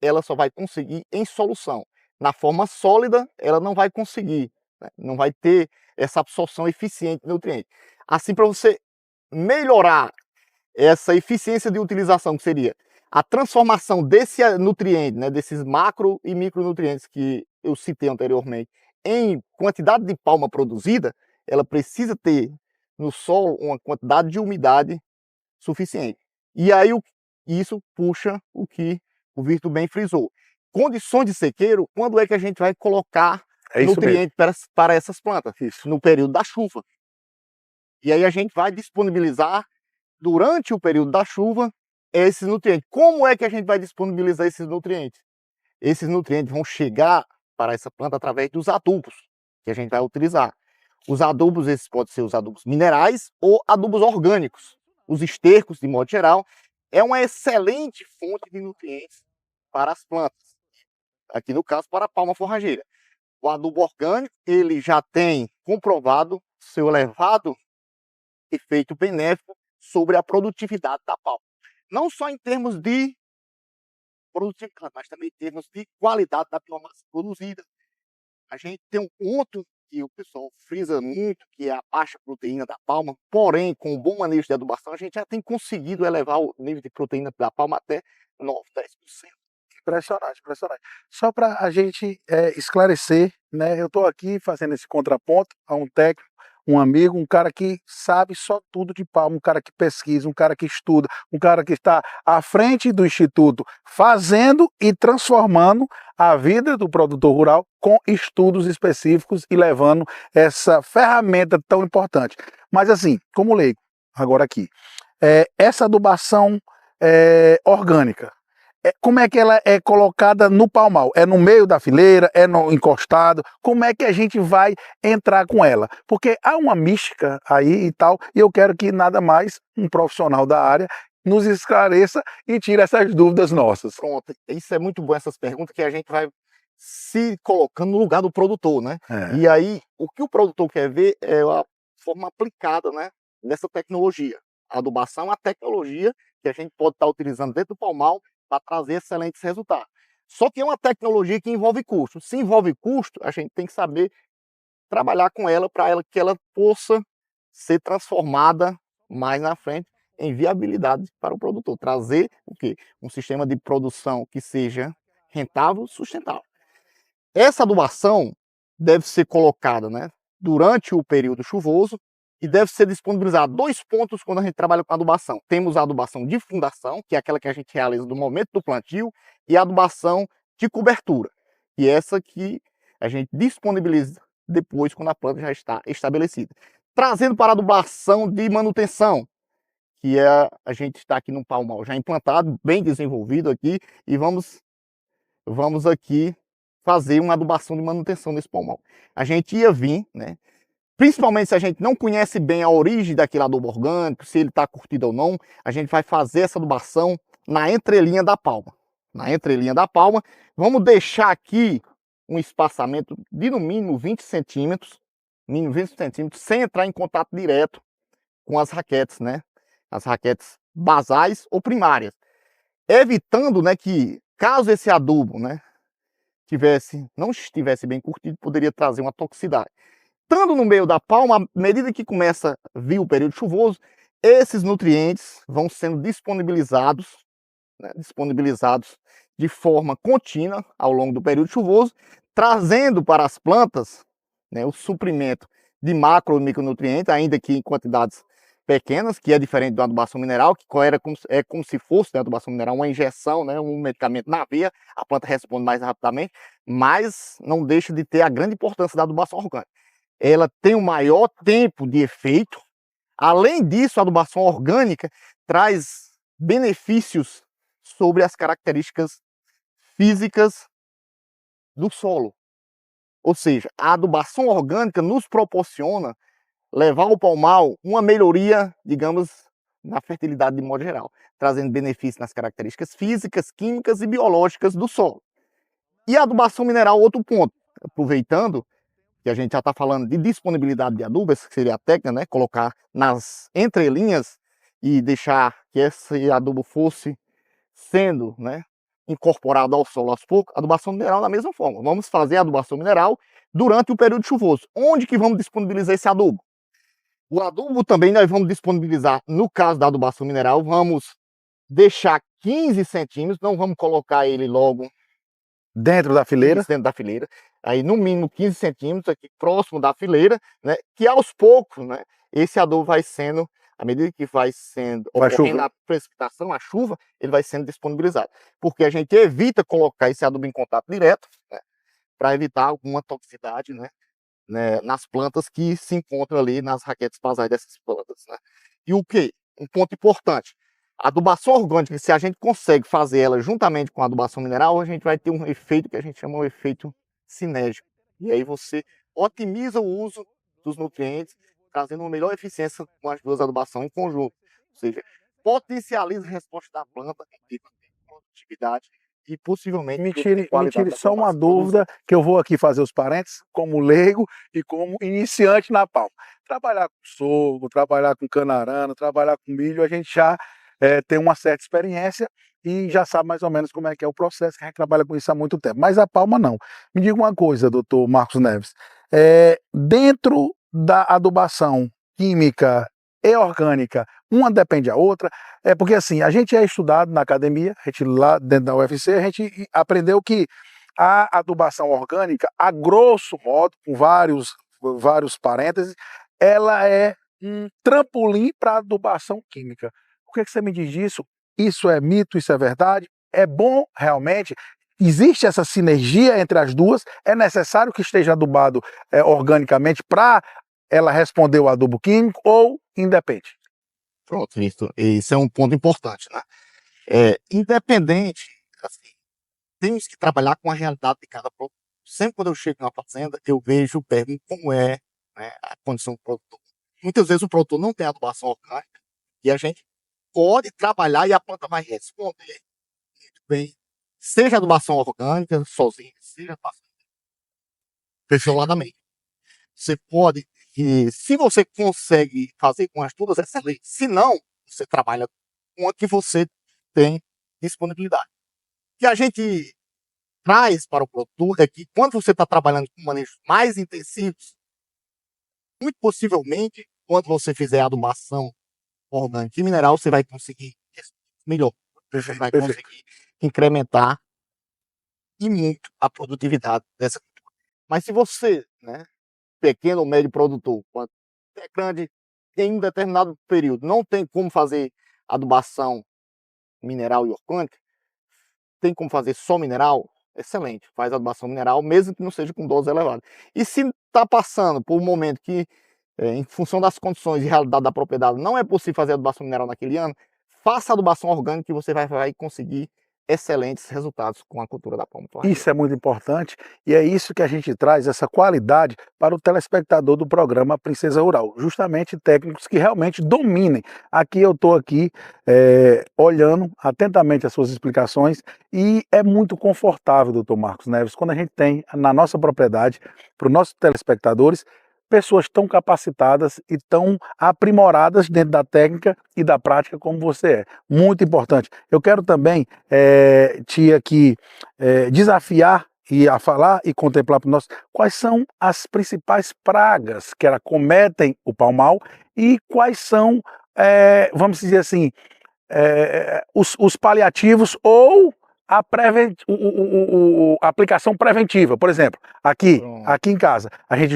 ela só vai conseguir em solução. Na forma sólida, ela não vai conseguir, né? Não vai ter essa absorção eficiente de nutriente. Assim, para você melhorar essa eficiência de utilização, que seria a transformação desse nutriente, né, desses macro e micronutrientes que eu citei anteriormente, em quantidade de palma produzida, ela precisa ter no solo uma quantidade de umidade suficiente. E aí isso puxa o que o Victor bem frisou. Condições de sequeiro, quando é que a gente vai colocar nutriente para essas plantas? Isso. No período da chuva. E aí a gente vai disponibilizar, durante o período da chuva, esses nutrientes. Como é que a gente vai disponibilizar esses nutrientes? Esses nutrientes vão chegar para essa planta através dos adubos que a gente vai utilizar. Os adubos, esses podem ser os adubos minerais ou adubos orgânicos. Os estercos, de modo geral, é uma excelente fonte de nutrientes para as plantas. Aqui no caso, para a palma forrageira. O adubo orgânico, ele já tem comprovado seu elevado efeito benéfico sobre a produtividade da palma. Não só em termos de produtividade, mas também em termos de qualidade da biomassa produzida. A gente tem um ponto que o pessoal frisa muito, que é a baixa proteína da palma, porém, com o bom manejo de adubação, a gente já tem conseguido elevar o nível de proteína da palma até 9, 10%. Impressionante, impressionante. Só para a gente esclarecer, né? Eu estou aqui fazendo esse contraponto a um técnico, um amigo, um cara que sabe só tudo de palma, um cara que pesquisa, um cara que estuda, um cara que está à frente do Instituto fazendo e transformando a vida do produtor rural com estudos específicos e levando essa ferramenta tão importante. Mas assim, como leigo, agora aqui, essa adubação orgânica, como é que ela é colocada no palmal? É no meio da fileira? É no encostado? Como é que a gente vai entrar com ela? Porque há uma mística aí e tal, e eu quero que nada mais um profissional da área nos esclareça e tire essas dúvidas nossas. Pronto, isso é muito bom, essas perguntas, que a gente vai se colocando no lugar do produtor, né? E aí, o que o produtor quer ver é a forma aplicada, né, dessa tecnologia. A adubação é uma tecnologia que a gente pode estar utilizando dentro do palmal para trazer excelentes resultados. Só que é uma tecnologia que envolve custo. Se envolve custo, a gente tem que saber trabalhar com ela para que ela possa ser transformada mais na frente em viabilidade para o produtor. Trazer o quê? Um sistema de produção que seja rentável, sustentável. Essa adubação deve ser colocada, né, durante o período chuvoso, e deve ser disponibilizado 2 pontos quando a gente trabalha com adubação. Temos a adubação de fundação, que é aquela que a gente realiza no momento do plantio, e a adubação de cobertura, que é essa que a gente disponibiliza depois quando a planta já está estabelecida. Trazendo para a adubação de manutenção, que a gente está aqui no palmal já implantado, bem desenvolvido aqui, e vamos aqui fazer uma adubação de manutenção nesse palmal. A gente ia vir, né, principalmente se a gente não conhece bem a origem daquele adubo orgânico, se ele está curtido ou não, a gente vai fazer essa adubação na entrelinha da palma. Na entrelinha da palma, vamos deixar aqui um espaçamento de no mínimo 20 centímetros, sem entrar em contato direto com as raquetes, né? As raquetes basais ou primárias. Evitando, né, que caso esse adubo, né, não estivesse bem curtido, poderia trazer uma toxicidade. Estando no meio da palma, à medida que começa a vir o período chuvoso, esses nutrientes vão sendo disponibilizados, né, de forma contínua ao longo do período chuvoso, trazendo para as plantas, né, o suprimento de macro e micronutrientes, ainda que em quantidades pequenas, que é diferente da adubação mineral, que é como se fosse, né, a adubação mineral uma injeção, né, um medicamento na veia, a planta responde mais rapidamente, mas não deixa de ter a grande importância da adubação orgânica. Ela tem um maior tempo de efeito. Além disso, a adubação orgânica traz benefícios sobre as características físicas do solo. Ou seja, a adubação orgânica nos proporciona levar ao palmal uma melhoria, digamos, na fertilidade de modo geral, trazendo benefícios nas características físicas, químicas e biológicas do solo. E a adubação mineral, outro ponto, aproveitando que a gente já está falando de disponibilidade de adubo, essa seria a técnica, né? Colocar nas entrelinhas e deixar que esse adubo fosse sendo, né, incorporado ao solo aos poucos. Adubação mineral da mesma forma. Vamos fazer a adubação mineral durante o período chuvoso. Onde que vamos disponibilizar esse adubo? O adubo também nós vamos disponibilizar, no caso da adubação mineral, vamos deixar 15 centímetros, não vamos colocar ele logo dentro da fileira. Dentro da fileira. Aí no mínimo 15 centímetros aqui próximo da fileira, né? Que aos poucos, né, esse adubo vai sendo, à medida que vai sendo ocorrendo a precipitação, a chuva, ele vai sendo disponibilizado. Porque a gente evita colocar esse adubo em contato direto, né, para evitar alguma toxicidade, né, nas plantas que se encontram ali nas raquetes basais dessas plantas, né. E o que? Um ponto importante. A adubação orgânica, se a gente consegue fazer ela juntamente com a adubação mineral, a gente vai ter um efeito que a gente chama de efeito sinérgico. E aí você otimiza o uso dos nutrientes, trazendo uma melhor eficiência com as duas adubações em conjunto. Ou seja, potencializa a resposta da planta em produtividade e possivelmente... Me tire só uma dúvida, que eu vou aqui fazer os parênteses, como leigo e como iniciante na palma. Trabalhar com sorgo, trabalhar com cana-arana, trabalhar com milho, a gente já tem uma certa experiência e já sabe mais ou menos como é que é o processo, que a gente trabalha com isso há muito tempo. Mas a palma não. Me diga uma coisa, doutor Marcos Neves, dentro da adubação química e orgânica, uma depende da outra, porque assim, a gente é estudado na academia, a gente lá dentro da UFC, a gente aprendeu que a adubação orgânica, a grosso modo, com vários parênteses, ela é um trampolim para a adubação química. O que você me diz disso? Isso é mito, isso é verdade? É bom realmente? Existe essa sinergia entre as duas? É necessário que esteja adubado organicamente para ela responder o adubo químico ou independe? Pronto, isso é um ponto importante, né? Independente, assim, temos que trabalhar com a realidade de cada produto. Sempre quando eu chego na fazenda, eu pergunto como é, né, a condição do produtor. Muitas vezes o produtor não tem adubação orgânica e a gente pode trabalhar e a planta vai responder muito bem. Seja adubação orgânica, sozinha, seja adubação perfilhadamente. Você pode, se você consegue fazer com as duas, excelente. Se não, você trabalha com a que você tem disponibilidade. O que a gente traz para o produtor é que quando você está trabalhando com manejos mais intensivos, muito possivelmente, quando você fizer a adubação orgânica e mineral, você vai conseguir melhor. Você vai conseguir incrementar e muito a produtividade dessa cultura. Mas se você, né, pequeno ou médio produtor, quando é grande, em um determinado período, não tem como fazer adubação mineral e orgânica, tem como fazer só mineral, excelente, faz adubação mineral, mesmo que não seja com dose elevada. E se está passando por um momento que, em função das condições e realidade da propriedade, não é possível fazer adubação mineral naquele ano, faça adubação orgânica e você vai conseguir excelentes resultados com a cultura da palma forrageira. Isso é muito importante e é isso que a gente traz, essa qualidade para o telespectador do programa Princesa Rural, justamente técnicos que realmente dominem. Aqui eu estou olhando atentamente as suas explicações e é muito confortável, doutor Marcos Neves, quando a gente tem na nossa propriedade, para os nossos telespectadores, pessoas tão capacitadas e tão aprimoradas dentro da técnica e da prática como você é. Muito importante. Eu quero também te aqui desafiar e a falar e contemplar para nós quais são as principais pragas que acometem o palmal e quais são, vamos dizer assim, os paliativos ou a aplicação preventiva. Por exemplo, aqui em casa, a gente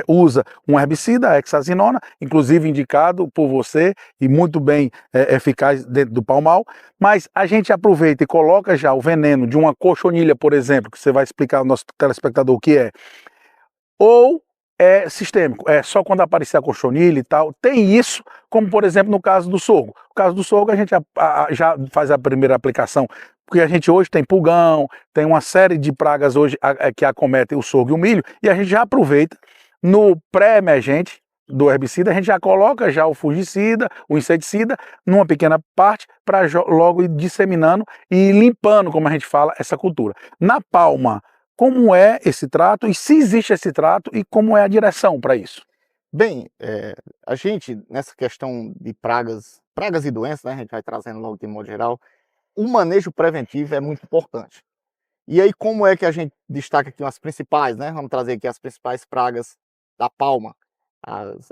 usa um herbicida, a hexazinona, inclusive indicado por você e muito bem eficaz dentro do palmal, mas a gente aproveita e coloca já o veneno de uma cochonilha, por exemplo, que você vai explicar ao nosso telespectador o que é, ou é sistêmico, é só quando aparecer a cochonilha e tal. Tem isso, como por exemplo no caso do sorgo. No caso do sorgo a gente já faz a primeira aplicação, porque a gente hoje tem pulgão, tem uma série de pragas hoje que acometem o sorgo e o milho, e a gente já aproveita no pré-emergente do herbicida, a gente já coloca já o fungicida, o inseticida, numa pequena parte, para logo ir disseminando e limpando, como a gente fala, essa cultura. Na palma, como é esse trato e se existe esse trato e como é a direção para isso? Bem, a gente, nessa questão de pragas e doenças, né, a gente vai trazendo logo de modo geral, o manejo preventivo é muito importante. E aí, como é que a gente destaca aqui as principais, né? Vamos trazer aqui as principais pragas da palma.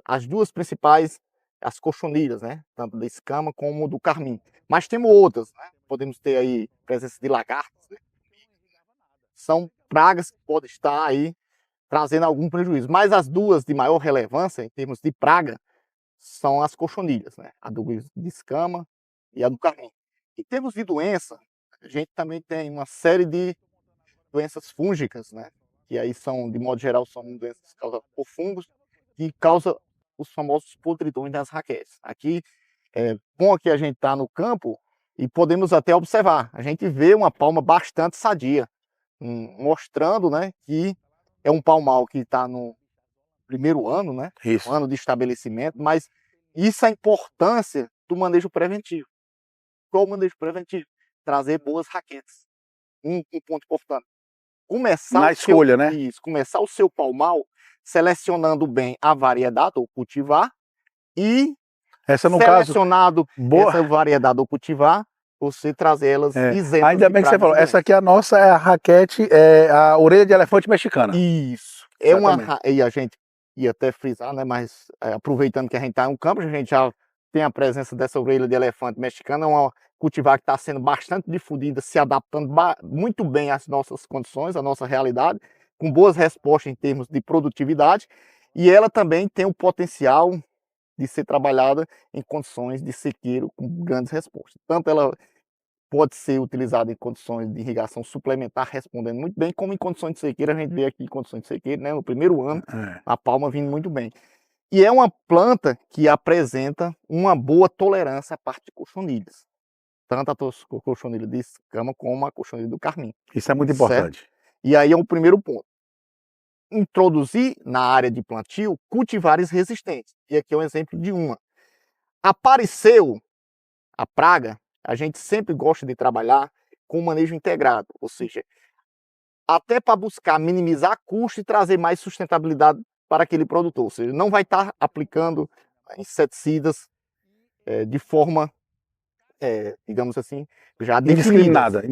As duas principais, as cochonilhas, né? Tanto da escama como do carmim. Mas temos outras, né? Podemos ter aí presença de lagartas, né? São pragas que podem estar aí trazendo algum prejuízo. Mas as duas de maior relevância, em termos de praga, são as cochonilhas, né? A do de escama e a do carmim. Em termos de doença, a gente também tem uma série de doenças fúngicas, né? Que aí são, de modo geral, são doenças causadas por fungos, que causam os famosos podridões das raquetes. Aqui, é bom que a gente está no campo e podemos até observar. A gente vê uma palma bastante sadia, mostrando, né, que é um palmal que está no primeiro ano, né? Isso. Ano de estabelecimento, mas isso é a importância do manejo preventivo. Qual o manejo preventivo? Trazer boas raquetes. Um ponto importante. Começar na escolha, né? Isso, começar o seu palmal selecionando bem a variedade ou cultivar e essa, no selecionado caso, essa variedade ou cultivar, você trazer elas isentas. Ainda bem que você falou, essa aqui é a nossa, é a raquete, a orelha de elefante mexicana. Isso. E a gente ia até frisar, né? Mas aproveitando que a gente está no campo, a gente já tem a presença dessa orelha de elefante mexicana, uma cultivar que está sendo bastante difundida, se adaptando muito bem às nossas condições, à nossa realidade, com boas respostas em termos de produtividade, e ela também tem o potencial de ser trabalhada em condições de sequeiro com grandes respostas. Tanto ela pode ser utilizada em condições de irrigação suplementar, respondendo muito bem, como em condições de sequeira, a gente vê aqui em condições de sequeira, né, no primeiro ano, a palma vindo muito bem. E é uma planta que apresenta uma boa tolerância à parte de cochonilhas, tanto a cochonilha de escama como a cochonilha do carmim. Isso é muito importante. Certo? E aí é o primeiro ponto. Introduzir na área de plantio cultivares resistentes. E aqui é um exemplo de uma. Apareceu a praga, a gente sempre gosta de trabalhar com manejo integrado, ou seja, até para buscar minimizar custo e trazer mais sustentabilidade para aquele produtor. Ou seja, não vai estar aplicando inseticidas de forma, digamos assim, já indiscriminada.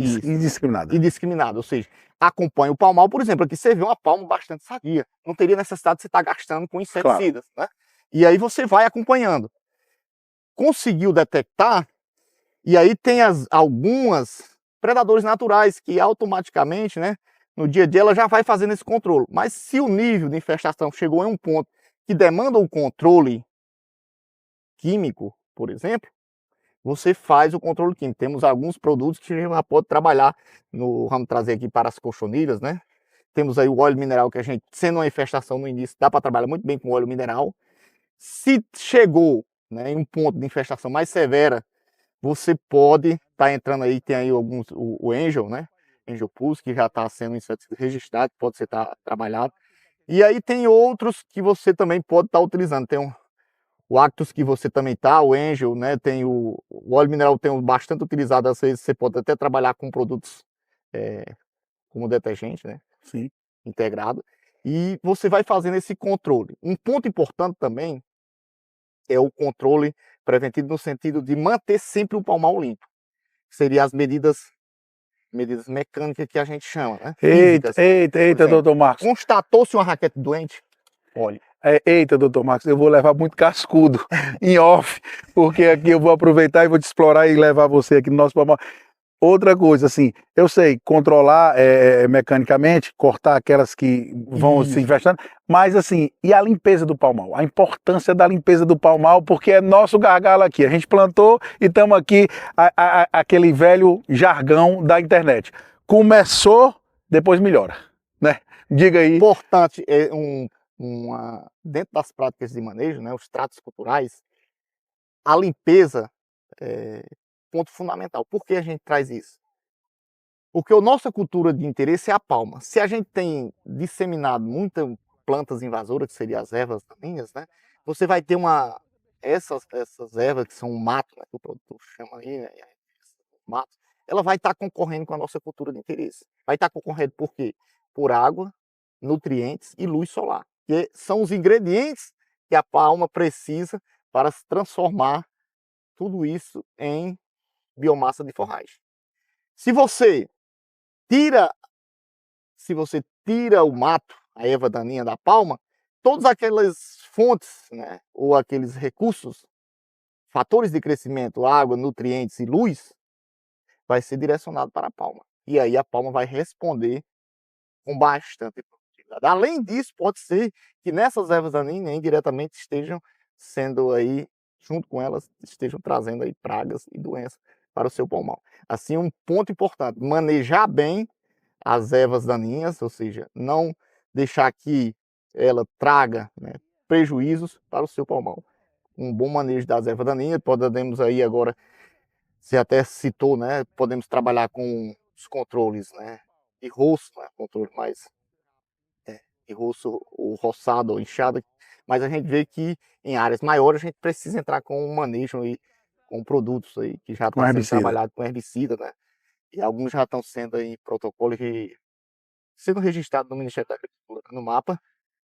Indiscriminada, ou seja, acompanha o palmal, por exemplo, aqui você vê uma palma bastante sadia, não teria necessidade de você estar gastando com inseticidas, claro, né? E aí você vai acompanhando. Conseguiu detectar, e aí tem algumas predadores naturais que automaticamente, né, no dia a dia ela já vai fazendo esse controle. Mas se o nível de infestação chegou em um ponto que demanda um controle químico, por exemplo, você faz o controle químico. Temos alguns produtos que a gente já pode trabalhar, vamos trazer aqui para as cochonilhas, né? Temos aí o óleo mineral, que a gente, sendo uma infestação no início, dá para trabalhar muito bem com óleo mineral. Se chegou, né, em um ponto de infestação mais severa, você pode estar entrando aí, tem aí alguns, o Angel, né? Angel Pulse, que já está sendo registrado, pode ser trabalhado. E aí tem outros que você também pode estar utilizando. Tem o Actus que você também tá, o Angel, né? Tem o óleo mineral, tem bastante utilizado, às vezes você pode até trabalhar com produtos como detergente, né? Sim. Integrado. E você vai fazendo esse controle. Um ponto importante também é o controle preventivo no sentido de manter sempre o palmal limpo. Seriam as medidas mecânicas que a gente chama, né? Eita, doutor Marcos. Constatou-se uma raquete doente? Olha. Eita, doutor Marcos, eu vou levar muito cascudo em off, porque aqui eu vou aproveitar e vou te explorar e levar você aqui no nosso palmal. Outra coisa, assim, eu sei controlar mecanicamente, cortar aquelas que vão se infestando, mas assim, e a limpeza do palmal? A importância da limpeza do palmal, porque é nosso gargalo aqui. A gente plantou e estamos aqui, aquele velho jargão da internet. Começou, depois melhora, né? Diga aí. Importante, dentro das práticas de manejo, né, os tratos culturais, a limpeza é ponto fundamental. Por que a gente traz isso? Porque a nossa cultura de interesse é a palma. Se a gente tem disseminado muitas plantas invasoras, que seriam as ervas daninhas, né, você vai ter essas ervas que são um mato, né, que o produtor chama aí, né, mato, ela vai estar concorrendo com a nossa cultura de interesse. Vai estar concorrendo por quê? Por água, nutrientes e luz solar, que são os ingredientes que a palma precisa para se transformar tudo isso em biomassa de forragem. Se você tira o mato, a erva daninha da palma, todas aquelas fontes, né, ou aqueles recursos, fatores de crescimento, água, nutrientes e luz, vai ser direcionado para a palma. E aí a palma vai responder com bastante produtividade. Além disso, pode ser que nessas ervas daninhas indiretamente estejam sendo aí, junto com elas, estejam trazendo aí pragas e doenças para o seu palmal. Assim, um ponto importante, manejar bem as ervas daninhas, ou seja, não deixar que ela traga, né, prejuízos para o seu palmal. Um bom manejo das ervas daninhas, podemos aí agora, você até citou, né, podemos trabalhar com os controles, né, de roço, né, controle mais de roço, o roçado ou inchada, mas a gente vê que em áreas maiores a gente precisa entrar com um manejo aí, com produtos aí que já estão sendo trabalhados com herbicida, né? E alguns já estão sendo aí protocolo sendo registrado no Ministério da Agricultura, no mapa,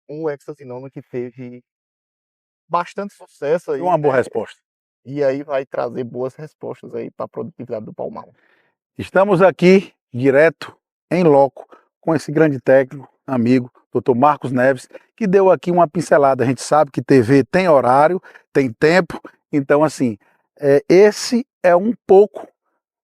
o hexazinona que teve bastante sucesso aí. Uma boa resposta. E aí vai trazer boas respostas aí para a produtividade do palmal. Estamos aqui direto, em loco, com esse grande técnico, amigo, doutor Marcos Neves, que deu aqui uma pincelada. A gente sabe que TV tem horário, tem tempo, então assim, esse é um pouco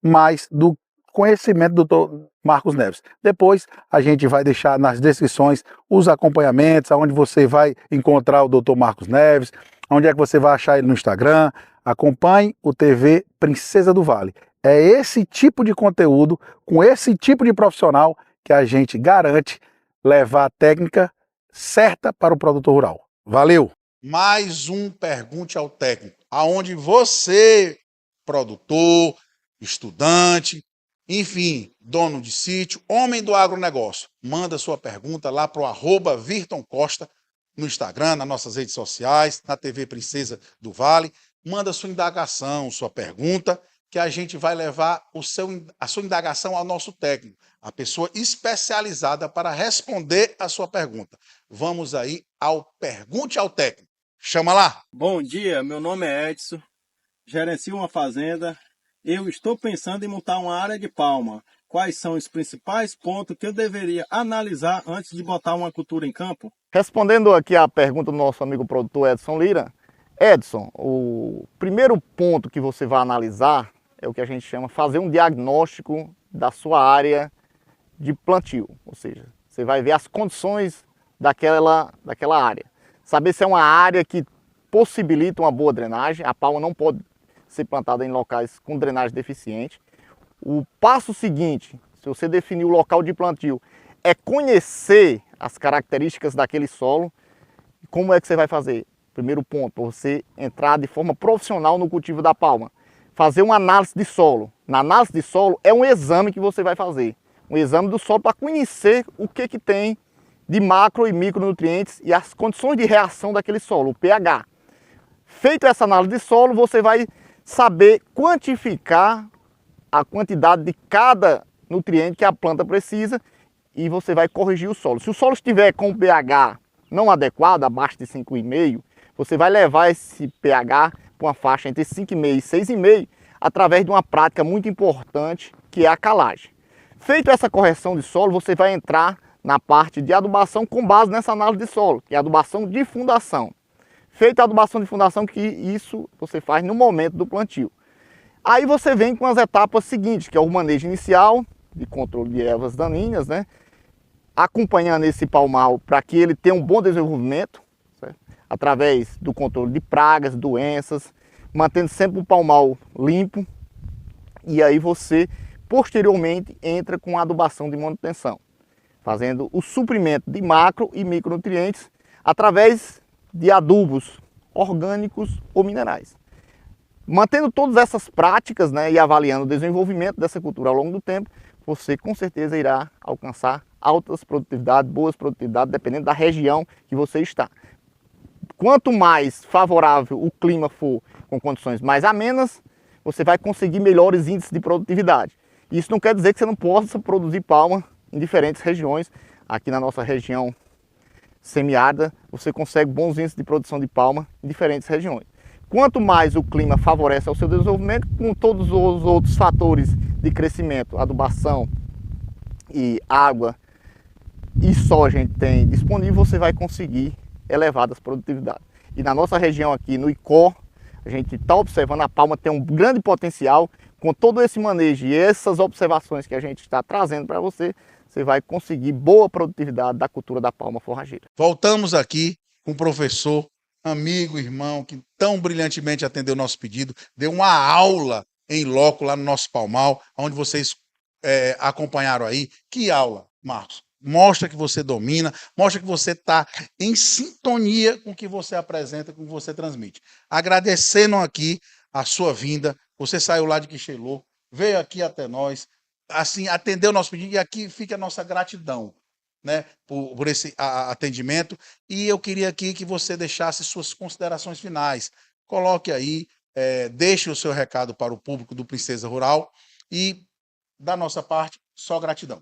mais do conhecimento do doutor Marcos Neves. Depois a gente vai deixar nas descrições os acompanhamentos, onde você vai encontrar o doutor Marcos Neves, onde é que você vai achar ele no Instagram. Acompanhe o TV Princesa do Vale. É esse tipo de conteúdo, com esse tipo de profissional, que a gente garante levar a técnica certa para o produtor rural. Valeu! Mais um Pergunte ao Técnico, aonde você, produtor, estudante, enfim, dono de sítio, homem do agronegócio, manda sua pergunta lá para o @Virton Costa no Instagram, nas nossas redes sociais, na TV Princesa do Vale. Manda sua indagação, sua pergunta, que a gente vai levar a sua indagação ao nosso técnico, a pessoa especializada para responder a sua pergunta. Vamos aí ao Pergunte ao Técnico. Chama lá! Bom dia, meu nome é Edson, gerencio uma fazenda. Eu estou pensando em montar uma área de palma. Quais são os principais pontos que eu deveria analisar antes de botar uma cultura em campo? Respondendo aqui a pergunta do nosso amigo produtor Edson Lira, Edson, o primeiro ponto que você vai analisar é o que a gente chama fazer um diagnóstico da sua área de plantio, ou seja, você vai ver as condições daquela área, saber se é uma área que possibilita uma boa drenagem. A palma não pode ser plantada em locais com drenagem deficiente. O passo seguinte, se você definir o local de plantio, é conhecer as características daquele solo. Como é que você vai fazer? Primeiro ponto, você entrar de forma profissional no cultivo da palma. Fazer uma análise de solo. Na análise de solo é um exame que você vai fazer. Um exame do solo para conhecer o que tem de macro e micronutrientes e as condições de reação daquele solo, o pH. Feito essa análise de solo, você vai saber quantificar a quantidade de cada nutriente que a planta precisa e você vai corrigir o solo. Se o solo estiver com o pH não adequado, abaixo de 5,5, você vai levar esse pH para uma faixa entre 5,5 e 6,5 através de uma prática muito importante, que é a calagem. Feito essa correção de solo, você vai entrar na parte de adubação com base nessa análise de solo, que é a adubação de fundação. Feita a adubação de fundação, que isso você faz no momento do plantio. Aí você vem com as etapas seguintes, que é o manejo inicial, de controle de ervas daninhas, né? Acompanhando esse palmal para que ele tenha um bom desenvolvimento, certo? Através do controle de pragas, doenças, mantendo sempre o palmal limpo. E aí você, posteriormente, entra com a adubação de manutenção, fazendo o suprimento de macro e micronutrientes através de adubos orgânicos ou minerais. Mantendo todas essas práticas, né, e avaliando o desenvolvimento dessa cultura ao longo do tempo, você com certeza irá alcançar altas produtividades, boas produtividades, dependendo da região que você está. Quanto mais favorável o clima for, com condições mais amenas, você vai conseguir melhores índices de produtividade. Isso não quer dizer que você não possa produzir palma em diferentes regiões. Aqui na nossa região semiárida, você consegue bons índices de produção de palma em diferentes regiões. Quanto mais o clima favorece ao seu desenvolvimento, com todos os outros fatores de crescimento, adubação e água e sol a gente tem disponível, você vai conseguir elevadas produtividades. E na nossa região aqui, no Icó, a gente está observando a palma tem um grande potencial. Com todo esse manejo e essas observações que a gente está trazendo para você, você vai conseguir boa produtividade da cultura da palma forrageira. Voltamos aqui com o professor, amigo, irmão, que tão brilhantemente atendeu o nosso pedido, deu uma aula em loco lá no nosso palmal, onde vocês acompanharam aí. Que aula, Marcos? Mostra que você domina, mostra que você está em sintonia com o que você apresenta, com o que você transmite. Agradecendo aqui a sua vinda, você saiu lá de Quixelô, veio aqui até nós, assim, atendeu o nosso pedido, e aqui fica a nossa gratidão, né, por esse atendimento. E eu queria aqui que você deixasse suas considerações finais. Coloque aí, deixe o seu recado para o público do Princesa Rural e, da nossa parte, só gratidão.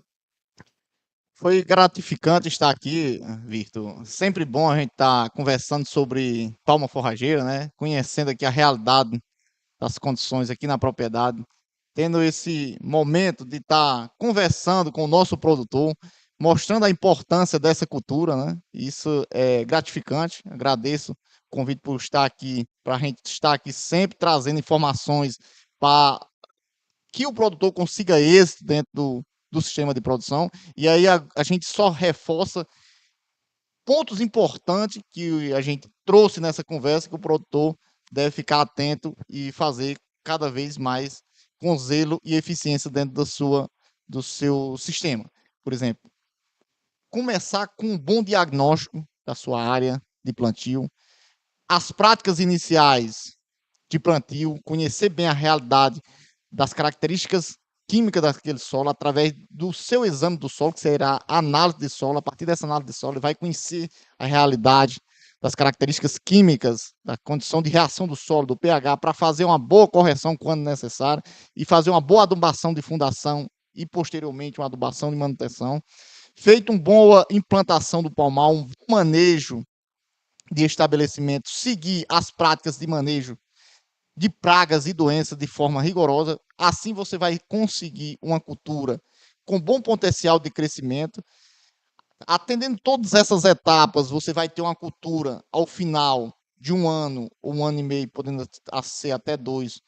Foi gratificante estar aqui, Virto. Sempre bom a gente estar conversando sobre palma forrageira, né? Conhecendo aqui a realidade das condições aqui na propriedade, tendo esse momento de estar conversando com o nosso produtor, mostrando a importância dessa cultura, né? Isso é gratificante. Agradeço o convite por estar aqui, para a gente estar aqui sempre trazendo informações para que o produtor consiga êxito dentro do sistema de produção. E aí a gente só reforça pontos importantes que a gente trouxe nessa conversa, que o produtor deve ficar atento e fazer cada vez mais com zelo e eficiência dentro do seu sistema. Por exemplo, começar com um bom diagnóstico da sua área de plantio, as práticas iniciais de plantio, conhecer bem a realidade das características químicas daquele solo através do seu exame do solo, que será a análise de solo. A partir dessa análise de solo, ele vai conhecer a realidade das características químicas, da condição de reação do solo, do pH, para fazer uma boa correção quando necessário e fazer uma boa adubação de fundação e, posteriormente, uma adubação de manutenção. Feito uma boa implantação do palmal, um bom manejo de estabelecimento, seguir as práticas de manejo de pragas e doenças de forma rigorosa, assim você vai conseguir uma cultura com bom potencial de crescimento. Atendendo todas essas etapas, você vai ter uma cultura ao final de 1 ano, ou 1 ano e meio, podendo ser até 2,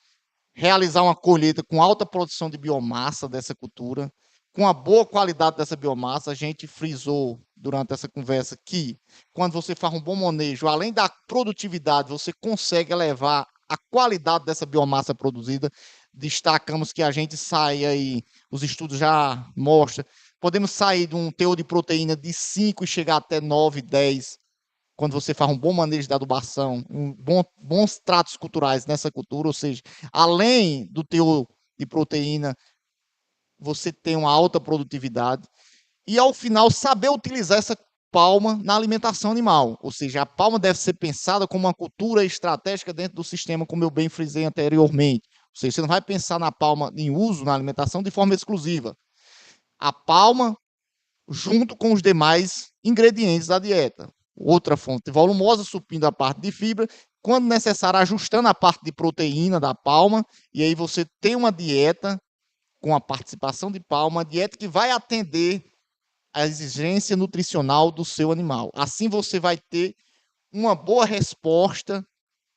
realizar uma colheita com alta produção de biomassa dessa cultura, com a boa qualidade dessa biomassa. A gente frisou durante essa conversa que, quando você faz um bom manejo, além da produtividade, você consegue elevar a qualidade dessa biomassa produzida. Destacamos que a gente sai aí, os estudos já mostram, podemos sair de um teor de proteína de 5 e chegar até 9, 10, quando você faz um bom manejo da adubação, bons tratos culturais nessa cultura, ou seja, além do teor de proteína, você tem uma alta produtividade. E, ao final, saber utilizar essa palma na alimentação animal, ou seja, a palma deve ser pensada como uma cultura estratégica dentro do sistema, como eu bem frisei anteriormente. Ou seja, você não vai pensar na palma em uso na alimentação de forma exclusiva. A palma junto com os demais ingredientes da dieta. Outra fonte volumosa, suprindo a parte de fibra, quando necessário, ajustando a parte de proteína da palma, e aí você tem uma dieta com a participação de palma, uma dieta que vai atender a exigência nutricional do seu animal. Assim você vai ter uma boa resposta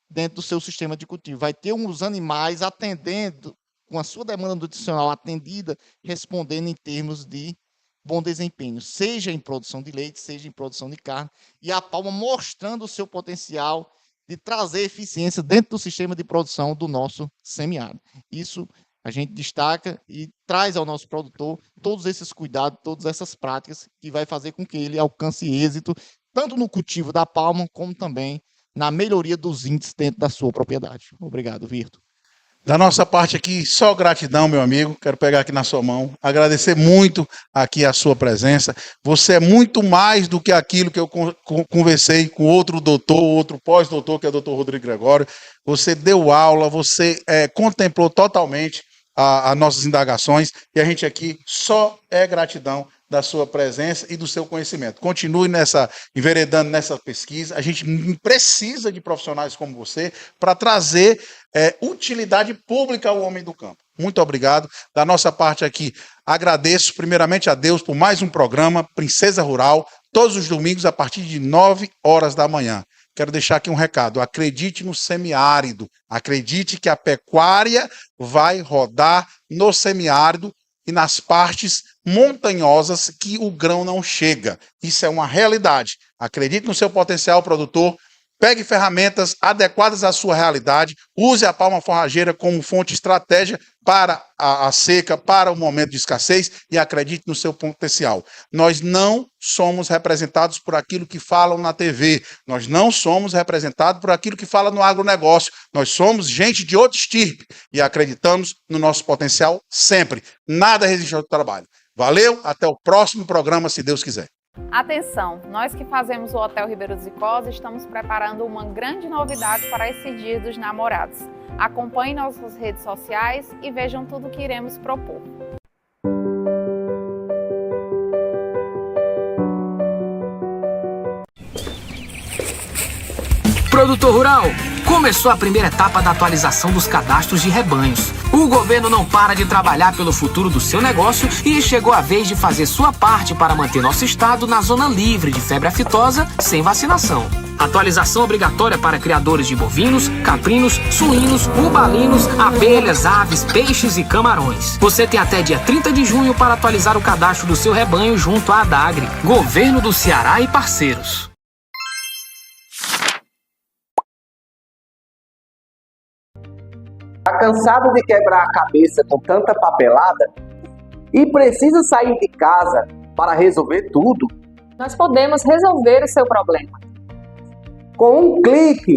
dentro do seu sistema de cultivo. Vai ter uns animais atendendo, com a sua demanda nutricional atendida, respondendo em termos de bom desempenho, seja em produção de leite, seja em produção de carne, e a palma mostrando o seu potencial de trazer eficiência dentro do sistema de produção do nosso semiárido. Isso a gente destaca e traz ao nosso produtor todos esses cuidados, todas essas práticas, que vai fazer com que ele alcance êxito, tanto no cultivo da palma, como também na melhoria dos índices dentro da sua propriedade. Obrigado, Virto. Da nossa parte aqui, só gratidão, meu amigo. Quero pegar aqui na sua mão, agradecer muito aqui a sua presença. Você é muito mais do que aquilo que eu conversei com outro doutor, outro pós-doutor, que é o doutor Rodrigo Gregório. Você deu aula, você contemplou totalmente as nossas indagações, e a gente aqui só é gratidão da sua presença e do seu conhecimento. Continue enveredando nessa pesquisa. A gente precisa de profissionais como você para trazer utilidade pública ao homem do campo. Muito obrigado. Da nossa parte aqui, agradeço primeiramente a Deus por mais um programa Princesa Rural, todos os domingos a partir de 9 horas da manhã. Quero deixar aqui um recado: acredite no semiárido, acredite que a pecuária vai rodar no semiárido e nas partes montanhosas que o grão não chega. Isso é uma realidade. Acredite no seu potencial produtor, pegue ferramentas adequadas à sua realidade, use a palma forrageira como fonte estratégia para a seca, para o momento de escassez, e acredite no seu potencial. Nós não somos representados por aquilo que falam na TV, nós não somos representados por aquilo que fala no agronegócio, nós somos gente de outra estirpe e acreditamos no nosso potencial sempre. Nada resiste ao trabalho. Valeu, até o próximo programa, se Deus quiser. Atenção, nós que fazemos o Hotel Ribeiro dos Icós estamos preparando uma grande novidade para esse Dia dos Namorados. Acompanhem nossas redes sociais e vejam tudo o que iremos propor. Produtor Rural, Começou a primeira etapa da atualização dos cadastros de rebanhos. O governo não para de trabalhar pelo futuro do seu negócio e chegou a vez de fazer sua parte para manter nosso estado na zona livre de febre aftosa sem vacinação. Atualização obrigatória para criadores de bovinos, caprinos, suínos, bubalinos, abelhas, aves, peixes e camarões. Você tem até dia 30 de junho para atualizar o cadastro do seu rebanho junto à Adagre, Governo do Ceará e parceiros. Tá cansado de quebrar a cabeça com tanta papelada? E precisa sair de casa para resolver tudo? Nós podemos resolver o seu problema. Com um clique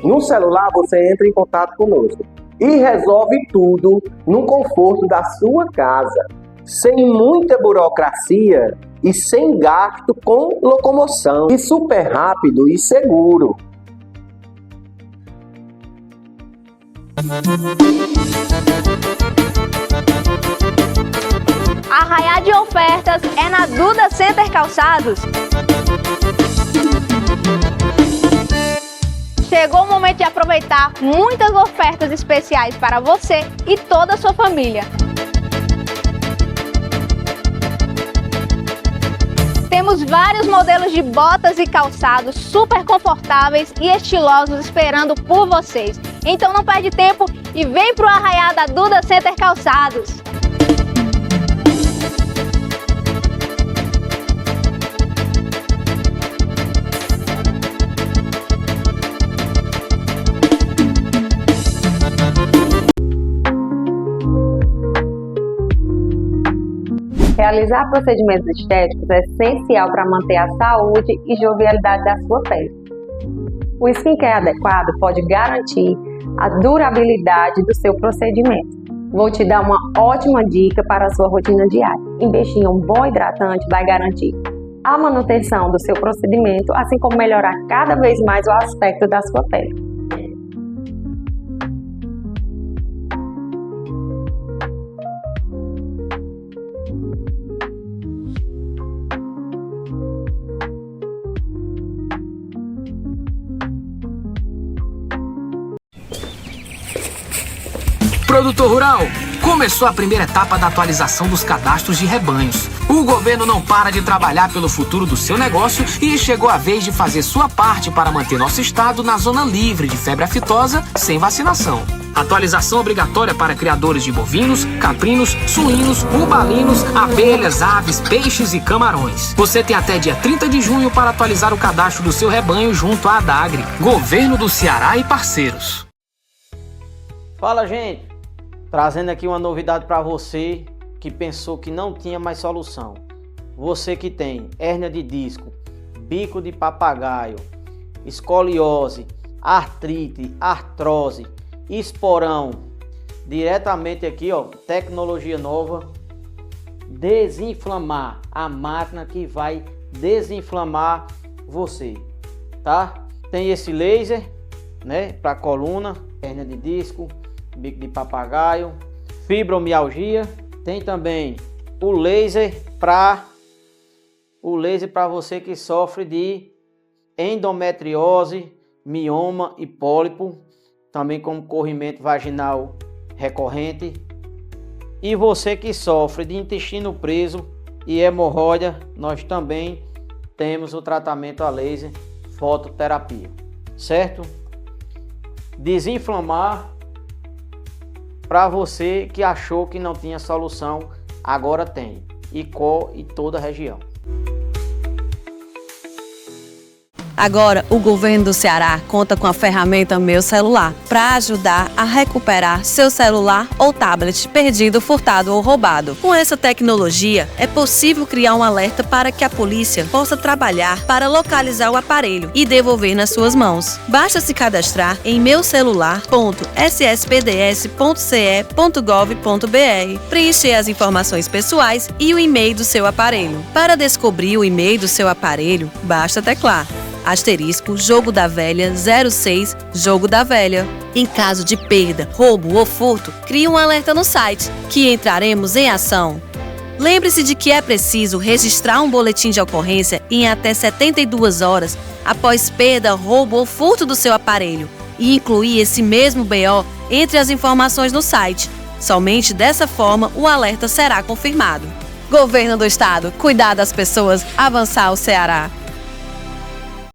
no celular, você entra em contato conosco e resolve tudo no conforto da sua casa, sem muita burocracia e sem gasto com locomoção, e super rápido e seguro. Arraiá de ofertas é na Duda Center Calçados. Chegou o momento de aproveitar muitas ofertas especiais para você e toda a sua família. Temos vários modelos de botas e calçados super confortáveis e estilosos esperando por vocês. Então não perde tempo e vem pro Arraiá da Duda Center Calçados. Realizar procedimentos estéticos é essencial para manter a saúde e jovialidade da sua pele. O skincare adequado pode garantir a durabilidade do seu procedimento. Vou te dar uma ótima dica para a sua rotina diária. Investir em um bom hidratante vai garantir a manutenção do seu procedimento, assim como melhorar cada vez mais o aspecto da sua pele. Produtor Rural, começou a primeira etapa da atualização dos cadastros de rebanhos. O governo não para de trabalhar pelo futuro do seu negócio e chegou a vez de fazer sua parte para manter nosso estado na zona livre de febre aftosa sem vacinação. Atualização obrigatória para criadores de bovinos, caprinos, suínos, bubalinos, abelhas, aves, peixes e camarões. Você tem até dia 30 de junho para atualizar o cadastro do seu rebanho junto à Adagre, Governo do Ceará e parceiros. Fala, gente! Trazendo aqui uma novidade para você que pensou que não tinha mais solução. Você que tem hérnia de disco, bico de papagaio, escoliose, artrite, artrose, esporão, diretamente aqui, ó, tecnologia nova, desinflamar, a máquina que vai desinflamar você, tá? Tem esse laser, né, para coluna, hérnia de disco, bico de papagaio, fibromialgia. Tem também o laser para você que sofre de endometriose, mioma e pólipo, também como corrimento vaginal recorrente. E você que sofre de intestino preso e hemorroida, nós também temos o tratamento a laser, fototerapia, certo? Desinflamar para você que achou que não tinha solução, agora tem. Icó e toda a região. Agora, o governo do Ceará conta com a ferramenta Meu Celular para ajudar a recuperar seu celular ou tablet perdido, furtado ou roubado. Com essa tecnologia, é possível criar um alerta para que a polícia possa trabalhar para localizar o aparelho e devolver nas suas mãos. Basta se cadastrar em meucelular.sspds.ce.gov.br, preencher as informações pessoais e o e-mail do seu aparelho. Para descobrir o e-mail do seu aparelho, basta teclar * Jogo da Velha 06 Jogo da Velha. Em caso de perda, roubo ou furto, crie um alerta no site, que entraremos em ação. Lembre-se de que é preciso registrar um boletim de ocorrência em até 72 horas após perda, roubo ou furto do seu aparelho. e incluir esse mesmo BO entre as informações no site. Somente dessa forma o alerta será confirmado. Governo do Estado, cuidar das pessoas, avançar o Ceará.